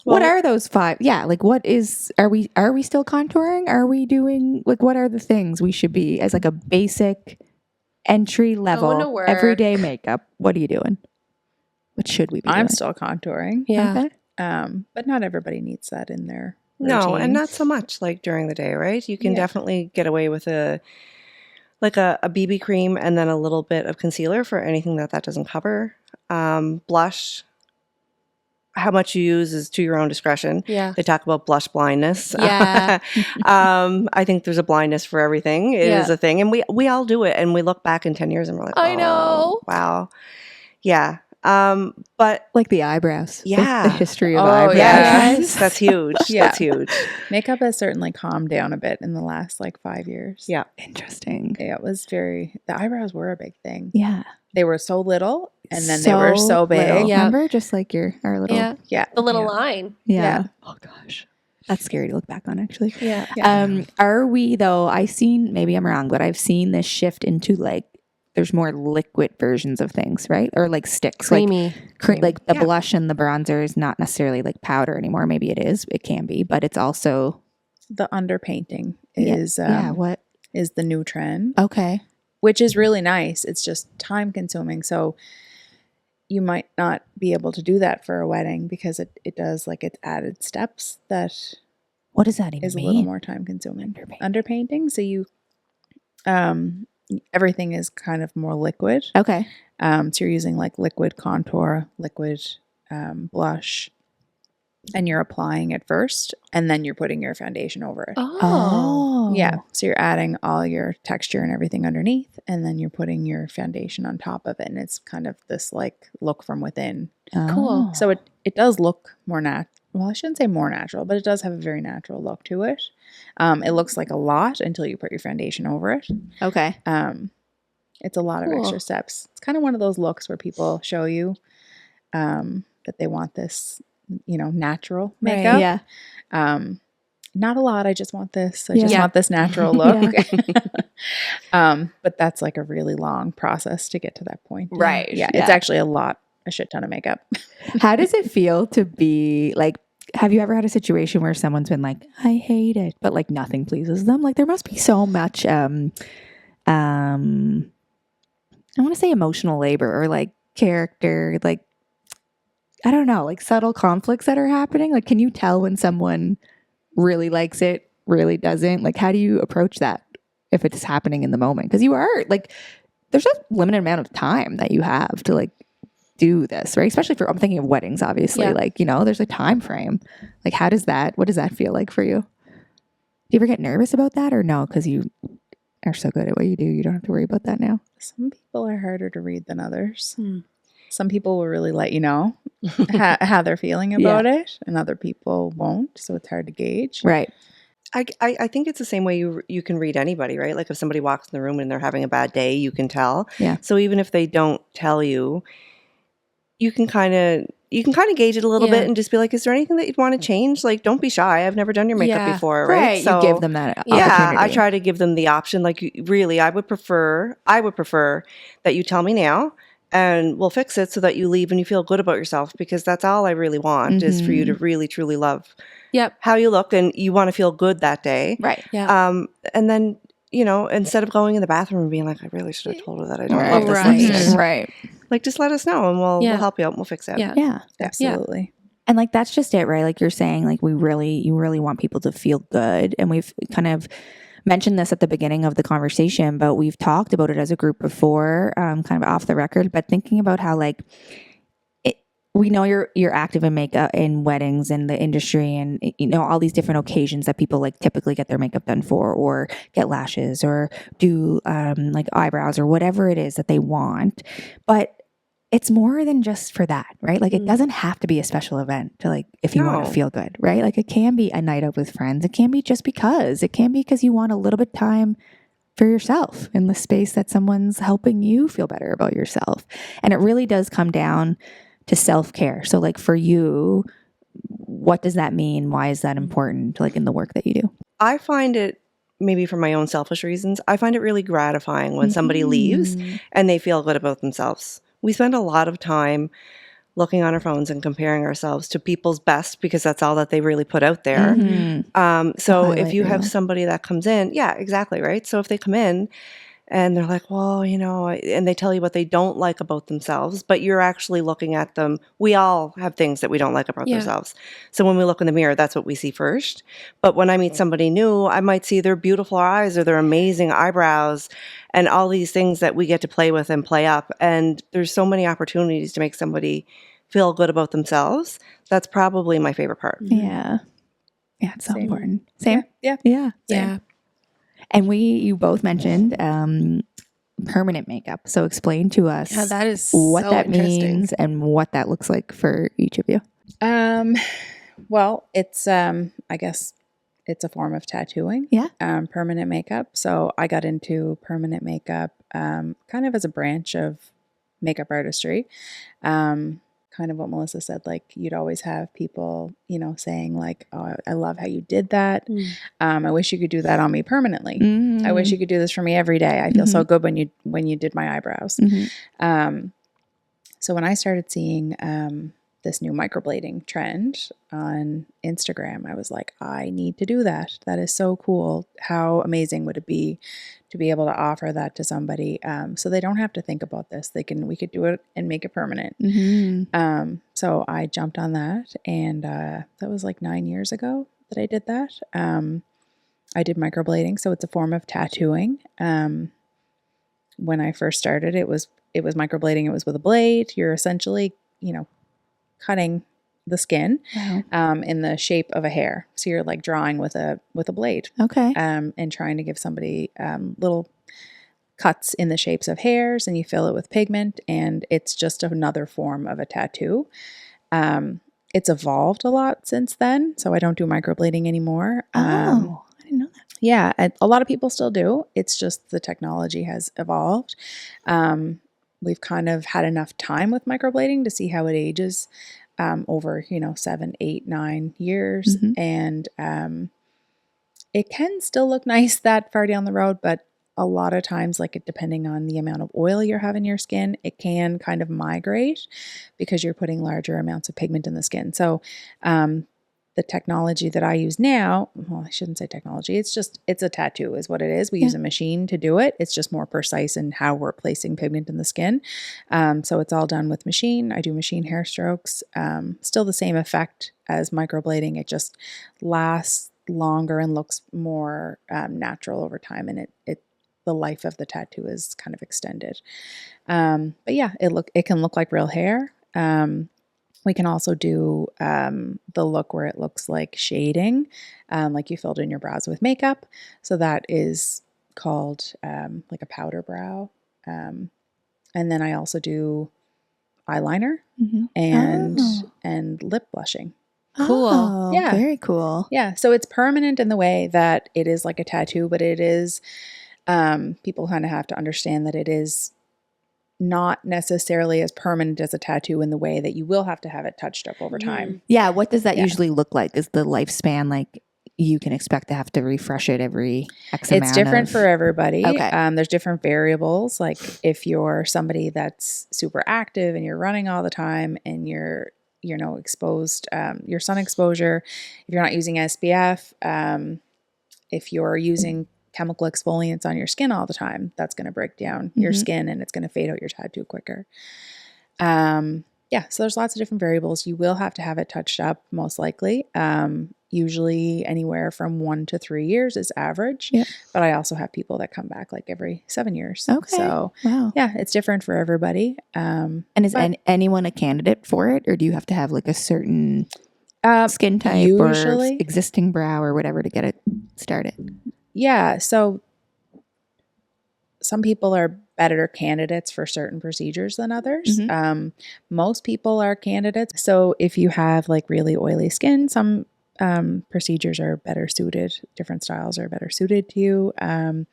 What are those 5? Yeah, like what is are we still contouring? Are we doing like what are the things we should be as like a basic entry to level work. everyday makeup? What are you doing? What should we be I'm doing? still contouring. Yeah. Okay. But not everybody needs that in their No, and routine. not so much like during the day, right? You can Yeah. definitely get away with a BB cream and then a little bit of concealer for anything that doesn't cover. Blush, how much you use is to your own discretion. Yeah. They talk about blush blindness. Yeah. I think there's a blindness for everything. It is Yeah. a thing. And we all do it. And we look back in 10 years and we're like, I "Oh, know. wow. Yeah. But Like the eyebrows. Yeah. The history of Oh, eyebrows. yeah. yes, that's huge. Yeah. That's huge. Makeup has certainly calmed down a bit in the last like 5 years. Yeah. Interesting. Yeah, it was the eyebrows were a big thing. Yeah. They were so little and then they were so big. little. Yeah. Remember? Just like our little Yeah. Yeah. The little yeah. line. Yeah. Yeah. Oh gosh. That's scary to look back on, actually. Yeah. Are we though? I've seen, maybe I'm wrong, but I've seen this shift into like there's more liquid versions of things, right? Or like sticks, Creamy. like the Yeah. blush and the bronzer is not necessarily like powder anymore. Maybe it is, it can be, but it's also The underpainting is what? is the new trend, Okay, which is really nice. It's just time consuming. So you might not be able to do that for a wedding because it does like its added steps that what does that even is a mean? little more time consuming. Underpainting. Underpainting. So you everything is kind of more liquid. Okay, So you're using like liquid contour, liquid blush, and you're applying it first, and then you're putting your foundation over it. Oh. Yeah. So you're adding all your texture and everything underneath, and then you're putting your foundation on top of it. And it's kind of this like look from within. Cool. So it does look more well, I shouldn't say more natural, but it does have a very natural look to it. It looks like a lot until you put your foundation over it. Okay, It's a lot of Cool. extra steps. It's kind of one of those looks where people show you that they want this, natural Right. makeup. yeah, Not a lot. I just want this. I Yeah. just Yeah. want this natural look. But that's like a really long process to get to that point. Right. Yeah. It's actually a shit ton of makeup. How does it feel to be like, have you ever had a situation where someone's been like, I hate it, but like nothing pleases them? Like there must be so much, I want to say emotional labor or like character, like, I don't know, like subtle conflicts that are happening. Like, can you tell when someone really likes it, really doesn't? Like, how do you approach that if it's happening in the moment? Because you are like, there's a limited amount of time that you have to like do this, right? Especially for, I'm thinking of weddings, obviously. Yeah. Like, there's a time frame. Like, what does that feel like for you? Do you ever get nervous about that or no? Because you are so good at what you do, you don't have to worry about that now. Some people are harder to read than others. Hmm. Some people will really let you know how they're feeling about it, and other people won't. So it's hard to gauge. Right. I think it's the same way you can read anybody, right? Like if somebody walks in the room and they're having a bad day, you can tell. Yeah. So even if they don't tell you, you can kind of gauge it a little bit and just be like, is there anything that you'd want to change? Like, don't be shy. I've never done your makeup Yeah. before, right? You give them that opportunity. Yeah, I try to give them the option. Like, really, I would prefer that you tell me now, and we'll fix it so that you leave and you feel good about yourself, because that's all I really want is for you to really, truly love how you look, and you want to feel good that day. Right. Yeah. And then, instead of going in the bathroom and being like, I really should have told her that I don't Right. love this Right. lipstick. Right. Like, just let us know and we'll help you out and we'll fix it. Yeah. Yeah. Absolutely. And like that's just it, right? Like you're saying, like you really want people to feel good. And we've kind of mentioned this at the beginning of the conversation, but we've talked about it as a group before, kind of off the record, but thinking about how like we know you're active in makeup in weddings and the industry and all these different occasions that people like typically get their makeup done for, or get lashes or do like eyebrows or whatever it is that they want. But it's more than just for that, right? Like it doesn't have to be a special event to like, if you want to feel good, right? Like it can be a night out with friends. It can be just because. It can be because you want a little bit of time for yourself in the space that someone's helping you feel better about yourself. And it really does come down to self-care. So like for you, what does that mean? Why is that important, like in the work that you do? I find it, maybe for my own selfish reasons, I find it really gratifying when somebody leaves and they feel good about themselves. We spend a lot of time looking on our phones and comparing ourselves to people's best because that's all that they really put out there. So if you have somebody that comes in, yeah, exactly, right? So if they come in and they're like, well, and they tell you what they don't like about themselves, but you're actually looking at them. We all have things that we don't like about ourselves. So when we look in the mirror, that's what we see first. But when I meet somebody new, I might see their beautiful eyes or their amazing eyebrows and all these things that we get to play with and play up. And there's so many opportunities to make somebody feel good about themselves. That's probably my favorite part. Yeah. Yeah, it's so Same. important. Same? Yeah. Yeah. Yeah. And you both mentioned permanent makeup. So explain to us That is what so that interesting. means and what that looks like for each of you. Well, it's I guess it's a form of tattooing. Yeah. Permanent makeup. So I got into permanent makeup kind of as a branch of makeup artistry. Kind kind of what Melissa said, like you'd always have people, you know, saying like, oh, I love how you did that. I wish you could do that on me permanently. I wish you could do this for me every day. I feel so good when you did my eyebrows. So when I started seeing this new microblading trend on Instagram, I was like, I need to do that. That is so cool. How amazing would it be to be able to offer that to somebody, so they don't have to think about this. We could do it and make it permanent. So I jumped on that, and that was like 9 years ago that I did that. I did microblading, so it's a form of tattooing. When I first started, it was microblading. It was with a blade. You're essentially, you know, cutting the skin in the shape of a hair. So you're like drawing with a blade. Okay. And trying to give somebody little cuts in the shapes of hairs, and you fill it with pigment, and it's just another form of a tattoo. It's evolved a lot since then, so I don't do microblading anymore. I didn't know that. Yeah, a lot of people still do. It's just the technology has evolved. We've kind of had enough time with microblading to see how it ages over, 7, 8, 9 years. And it can still look nice that far down the road, but a lot of times, like depending on the amount of oil you have in your skin, it can kind of migrate because you're putting larger amounts of pigment in the skin. So the technology that I use now, well, I shouldn't say technology, it's a tattoo is what it is. We use a machine to do it. It's just more precise in how we're placing pigment in the skin. So it's all done with machine. I do machine hair strokes. Still the same effect as microblading. It just lasts longer and looks more natural over time, and the life of the tattoo is kind of extended. But yeah, it can look like real hair. We can also do the look where it looks like shading, like you filled in your brows with makeup. So that is called like a powder brow. And then I also do eyeliner and lip blushing. Cool. Oh, Yeah. Very cool. Yeah. So it's permanent in the way that it is like a tattoo, but it is, people kind of have to understand that it is not necessarily as permanent as a tattoo in the way that you will have to have it touched up over time. Yeah. What does that usually look like? Is the lifespan like you can expect to have to refresh it every X amount? It's different for everybody. Okay. There's different variables. Like if you're somebody that's super active and you're running all the time and you're exposed, your sun exposure, if you're not using SPF, if you're using chemical exfoliants on your skin all the time, that's going to break down your skin and it's going to fade out your tattoo quicker. So there's lots of different variables. You will have to have it touched up most likely. Usually anywhere from 1 to 3 years is average. Yeah. But I also have people that come back like every 7 years. Okay. So wow. yeah, it's different for everybody. And is anyone a candidate for it, or do you have to have like a certain skin type usually, or existing brow or whatever to get it started? Yeah. So some people are better candidates for certain procedures than others. Most people are candidates. So if you have like really oily skin, some procedures are better suited. Different styles are better suited to you. The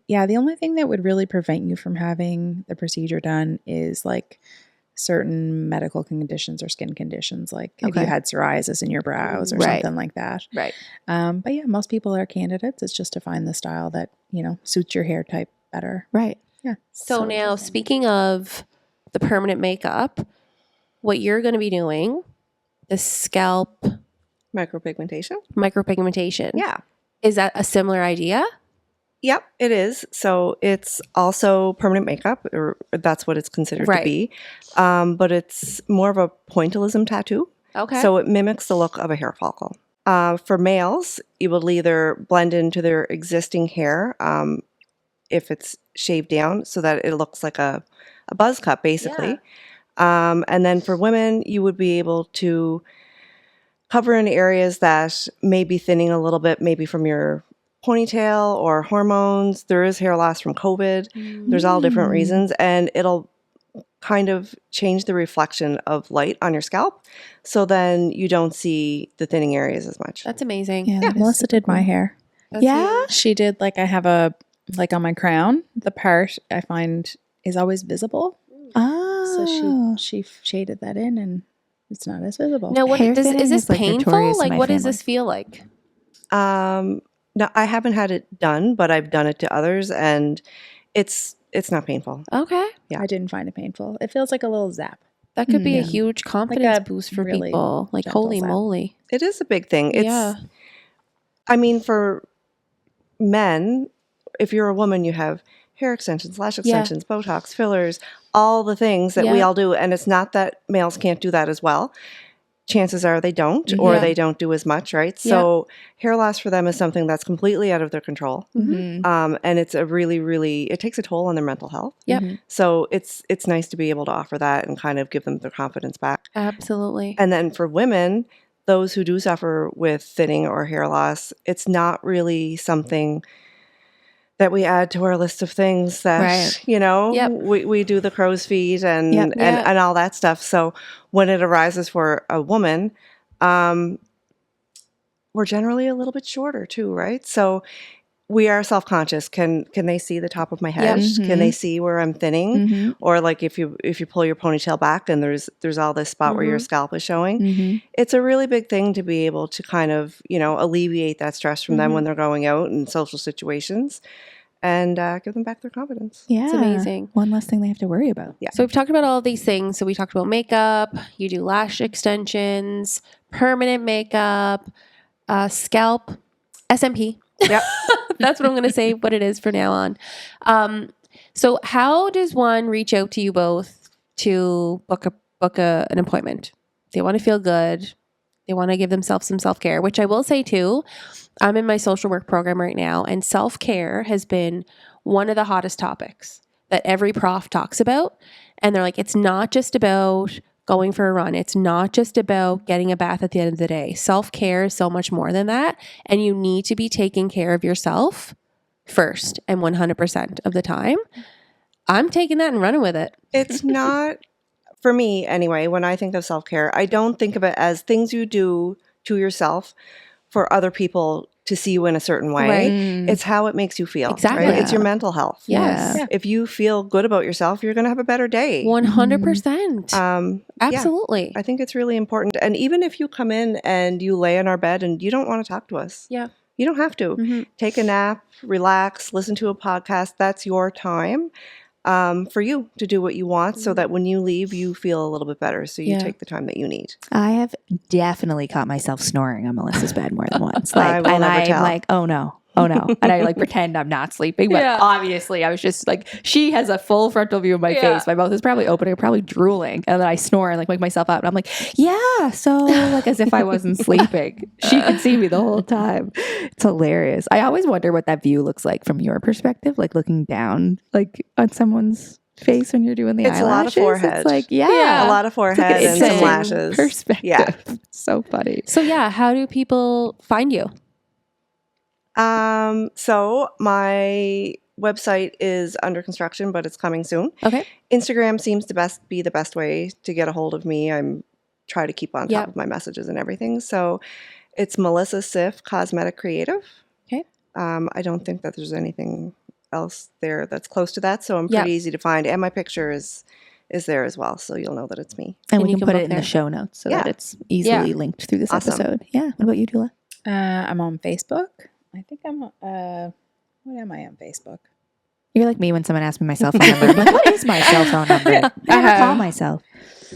only thing that would really prevent you from having the procedure done is like certain medical conditions or skin conditions, like if you had psoriasis in your brows or something like that. Right. But yeah, most people are candidates. It's just to find the style that, suits your hair type better. Right. Yeah. So now, speaking of the permanent makeup, what you're going to be doing, the scalp micropigmentation. Yeah. Is that a similar idea? Yep, it is. So it's also permanent makeup, or that's what it's considered to be. But it's more of a pointillism tattoo. Okay. So it mimics the look of a hair follicle. For males, you will either blend into their existing hair if it's shaved down so that it looks like a buzz cut, basically. Yeah. And then for women, you would be able to cover in areas that may be thinning a little bit, maybe from your ponytail or hormones. There is hair loss from COVID. There's all different reasons, and it'll kind of change the reflection of light on your scalp, so then you don't see the thinning areas as much. That's amazing. Yeah, Melissa did my hair. Yeah, she did. Like I have on my crown, the part I find is always visible. So she shaded that in, and it's not as visible. Now, Hair is thinning this is, like, painful? notorious in Like, my what does family. this feel like? No, I haven't had it done, but I've done it to others, and it's not painful. Okay. Yeah. I didn't find it painful. It feels like a little zap. That could be a Mm. huge confidence a boost for really people. Like, gentle holy zap. moly. It is a big thing. Yeah. I mean, for men, if you're a woman, you have hair extensions, lash extensions, Botox, fillers, all the things that we Yeah. all do. And it's not that males can't do that as well. Chances are they don't, or Yeah. they don't do as much, right? So hair loss for them is something that's completely out of their control. Mhm. And it's a really, really, it takes a toll on their mental health. Yep. Mhm. So it's nice to be able to offer that and kind of give them their confidence back. Absolutely. And then for women, those who do suffer with thinning or hair loss, it's not really something that we add to our list of things that, Right. Yep. we do the crow's feet and, Yep. and all that stuff. So when it arises for a woman, we're generally a little bit shorter too, right? So we are self-conscious. Can they see the top of my head? Yep. Can they see where I'm thinning? Mhm. Or like if you pull your ponytail back and there's all this spot where your scalp is showing. Mhm. It's a really big thing to be able to kind of, alleviate that stress from them when they're going out in social situations and give them back their confidence. Yeah. It's amazing. One less thing they have to worry about. Yeah. So we've talked about all of these things. So we talked about makeup, you do lash extensions, permanent makeup, scalp, SMP. Yep. That's what I'm going to say what it is from now on. So how does one reach out to you both to book an appointment? They want to feel good. They want to give themselves some self-care, which I will say too. I'm in my social work program right now, and self-care has been one of the hottest topics that every prof talks about. And they're like, it's not just about going for a run. It's not just about getting a bath at the end of the day. Self-care is so much more than that. And you need to be taking care of yourself first and 100% of the time. I'm taking that and running with it. It's not, for me anyway, when I think of self-care, I don't think of it as things you do to yourself for other people to see you in a certain way. Right. It's how it makes you feel. Exactly. Right? It's your mental health. Yes. Yeah. If you feel good about yourself, you're going to have a better day. 100%. Yeah. Absolutely. I think it's really important. And even if you come in and you lay in our bed and you don't want to talk to us, Yeah. you don't have to. Mhm. Take a nap, relax, listen to a podcast. That's your time for you to do what you want so that when you leave, you feel a little bit better. So you Yeah. take the time that you need. I have definitely caught myself snoring on Melissa's bed more than once. I will and never I'm tell. like, oh no. And I pretend I'm not sleeping, but Yeah. obviously I was just like, she has a full frontal view of my Yeah. face. My mouth is probably open. I'm probably drooling. And then I snore and wake myself up. And I'm like, yeah. So as if I wasn't sleeping. She could see me the whole time. It's hilarious. I always wonder what that view looks like from your perspective, like looking down on someone's face when you're doing the It's a lot of eyelashes. forehead. It's like, Yeah. A lot of forehead It's like and some insane lashes. perspective. Yeah. So funny. So yeah, how do people find you? So my website is under construction, but it's coming soon. Okay. Instagram seems to be the best way to get a hold of me. I'm try to keep on top Yep. of my messages and everything. So it's Melissa Sif Cosmetic Creative. Okay. I don't think that there's anything else there that's close to that. So I'm Yep. pretty easy to find. And my picture is there as well. So you'll know that it's me. And And we you can can put book it in there. the show notes so Yeah. that it's easily linked through this Awesome. episode. Yeah. What about you, Toula? I'm on Facebook. I think I'm, what am I on Facebook? You're like me when someone asks me my cell phone number. I'm like, what is my cell phone number? I never call myself.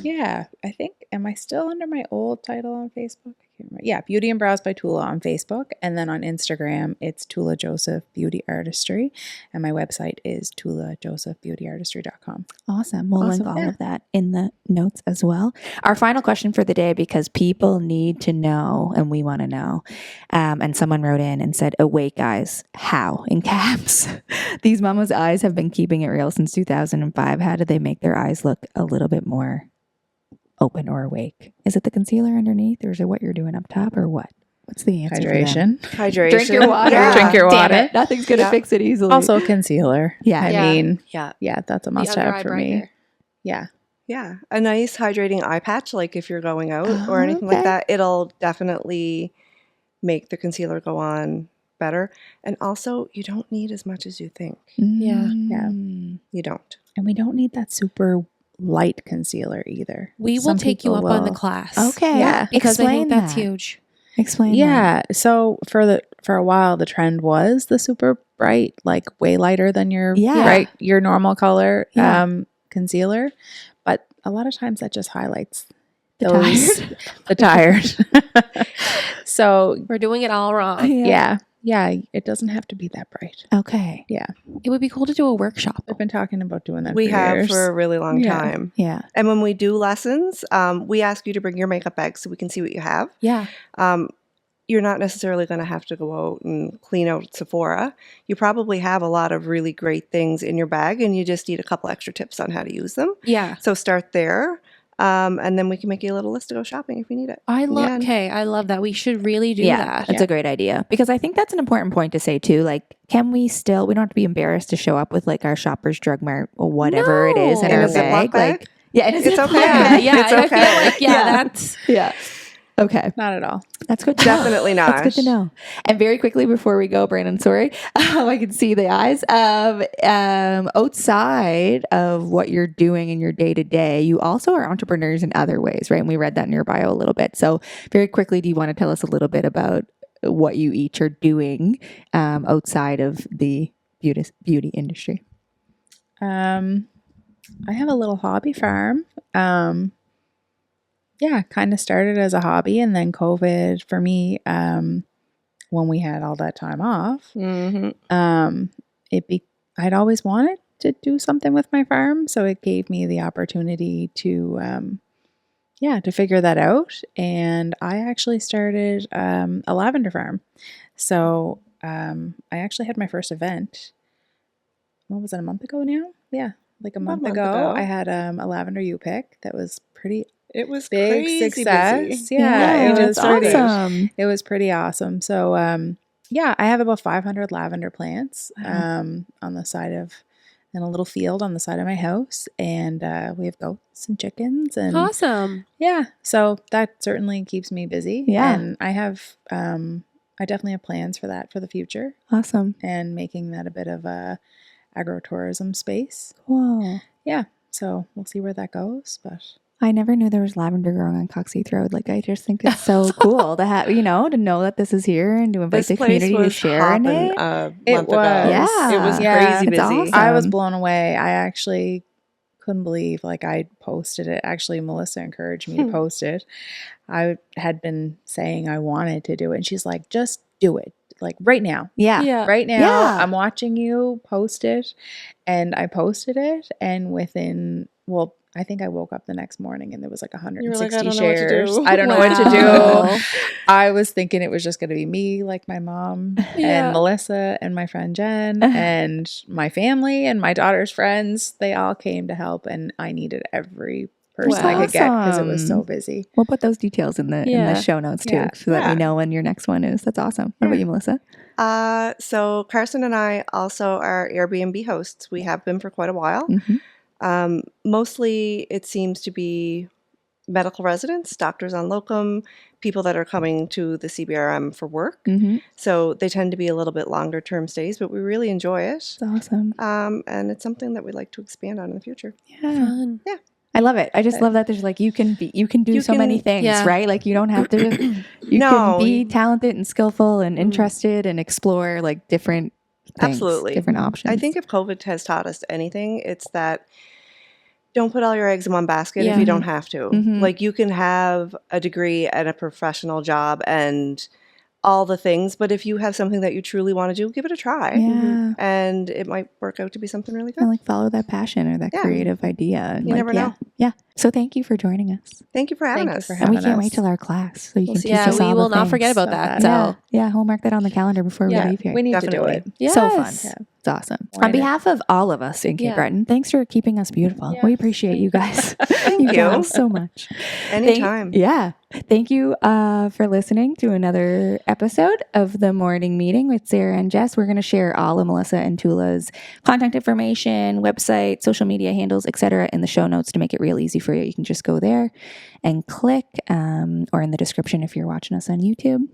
Yeah, I think, am I still under my old title on Facebook? I can't remember. Yeah, Beauty and Brows by Toula on Facebook. And then on Instagram, it's Toula Joseph Beauty Artistry. And my website is toulajosephbeautyartistry.com. Awesome. We'll link Awesome. all of that in the notes as well. Our final question for the day, because people need to know and we want to know. And someone wrote in and said, awake eyes, how? In caps. These mama's eyes have been keeping it real since 2005. How do they make their eyes look a little bit more open or awake? Is it the concealer underneath, or is it what you're doing up top, or what? What's the answer? Hydration. Hydration. Drink your water. Yeah. Drink your Damn water. it. Nothing's going to Yeah. fix it easily. Also concealer. Yeah. I Yeah. mean, Yeah. that's a The must under have eye for me. brightener. Yeah. Yeah. A nice hydrating eye patch, like if you're going out or anything Okay. like that, it'll definitely make the concealer go on better. And also, you don't need as much as you think. Yeah. Yeah. Mm. You don't. And we don't need that super light concealer either. We will Some take you up people on the will- class. Okay. Yeah. Because I Explain think that's that. huge. Explain that. Yeah. So for a while, the trend was the super bright, like way lighter than your your normal color concealer. But a lot of times that just highlights the tired. So We're doing it all wrong. yeah, it doesn't have to be that bright. Okay. Yeah, It would be cool to do a workshop. I've been talking about doing that. We for have years. for a really long Yeah. time. Yeah. And when we do lessons, we ask you to bring your makeup bag so we can see what you have. Yeah. You're not necessarily going to have to go out and clean out Sephora. You probably have a lot of really great things in your bag, and you just need a couple extra tips on how to use them. Yeah. So start there, and then we can make you a little list to go shopping if you need it. I love Yeah. I love that. We should really do Yeah, that. that's a great idea, because I think that's an important point to say too. Like, can we still, we don't have to be embarrassed to show up with like our Shoppers Drug Mart or whatever it is in No. our In a Ziploc bag. bag? Like, yeah, It's a Ziploc okay. bag. Yeah. It's I okay. feel like that's Yeah. Okay. Not at all. That's good to know. Definitely not. That's good to know. And very quickly before we go, Brandon, sorry, I can see the eyes. Outside of what you're doing in your day to day, you also are entrepreneurs in other ways, right? And we read that in your bio a little bit. So very quickly, do you want to tell us a little bit about what you each are doing outside of the beauty industry? I have a little hobby farm. Kind of started as a hobby, and then COVID for me, when we had all that time off, Mm-hmm. I'd always wanted to do something with my farm, so it gave me the opportunity to figure that out. And I actually started a lavender farm. So I actually had my first event. What was it, a month ago now? Yeah, like a month ago. I had a lavender U-pick that was pretty It was big crazy success. busy. Yeah, it was that's pretty awesome. It was pretty awesome. So, I have about 500 lavender plants on the side of, in a little field on the side of my house. And we have goats and chickens. And awesome. yeah, so that certainly keeps me busy. Yeah. And I have, I definitely have plans for that for the future, Awesome. and making that a bit of a agritourism space. Cool. Yeah, so we'll see where that goes. But I never knew there was lavender growing on Coxeath Road. Like, I just think it's so cool to have, to know that this is here and to invite This the place community to was share in hopping it. a It month ago. was. Yeah. It was Yeah, crazy it's busy. awesome. I was blown away. I actually couldn't believe, like, I posted it. Actually, Melissa encouraged me to post it. I had been saying I wanted to do it, and she's like, just do it. Like right now. Yeah. Right now, Yeah. I'm watching you post it. And I posted it, and I think I woke up the next morning and there was like 160 like, I don't know what to shares. do. I don't know what to Wow. do. I was thinking it was just going to be me, like my mom Yeah. and Melissa and my friend Jen and my family and my daughter's friends. They all came to help, and I needed every person I could get because it was so Awesome. busy. We'll put those details in the show notes too, Yeah. so that Yeah. we know when your next one is. That's awesome. What about you, Melissa? So Carson and I also are Airbnb hosts. We have been for quite a while. Mm-hmm. Mostly it seems to be medical residents, doctors on locum, people that are coming to the CBRM for work. Mm-hmm. So they tend to be a little bit longer term stays, but we really enjoy it. It's awesome. And it's something that we'd like to expand on in the future. Yeah. Fun. I love it. I just love that there's like you can do You so many can- things, Yeah. right? Like you don't have to you No, can be you- talented and skillful and interested and explore like different things, Absolutely. different options. I think if COVID has taught us anything, it's that don't put all your eggs in one basket Yeah. if you don't have to. Mhm. Like you can have a degree and a professional job and all the things, but if you have something that you truly want to do, give it a try. yeah. And it might work out to be something really good. And like follow that passion or that Yeah. creative idea. And You like, never yeah. know. Yeah. So thank you for joining us. Thank you for having Thank you us. for And we having can't us. wait till our class so you We'll can see. teach Yeah, us we all will the not things. forget about Love that. that. So Yeah, we'll mark that on the calendar before we leave here. We need to do Definitely. it. yes. So fun. Yeah. It's awesome. Why On not? behalf of all of us in Cape Yeah. Breton, thanks for keeping us beautiful. Yes. We appreciate you guys. Thank you. guys so much. Anytime. Yeah. Thank you for listening to another episode of The Morning Meeting with Sarah and Jess. We're going to share all of Melissa and Toula's contact information, website, social media handles, etc. in the show notes to make it real easy for you. You can just go there and click or in the description if you're watching us on YouTube.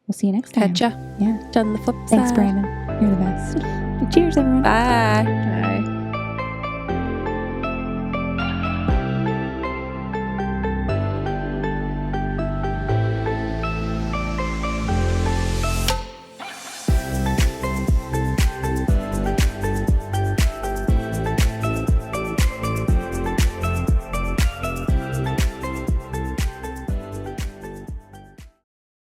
We'll see you next time. catch ya. Yeah. Done the flip Thanks, side. Brandon. You're the best. Cheers, everyone. Bye. Bye.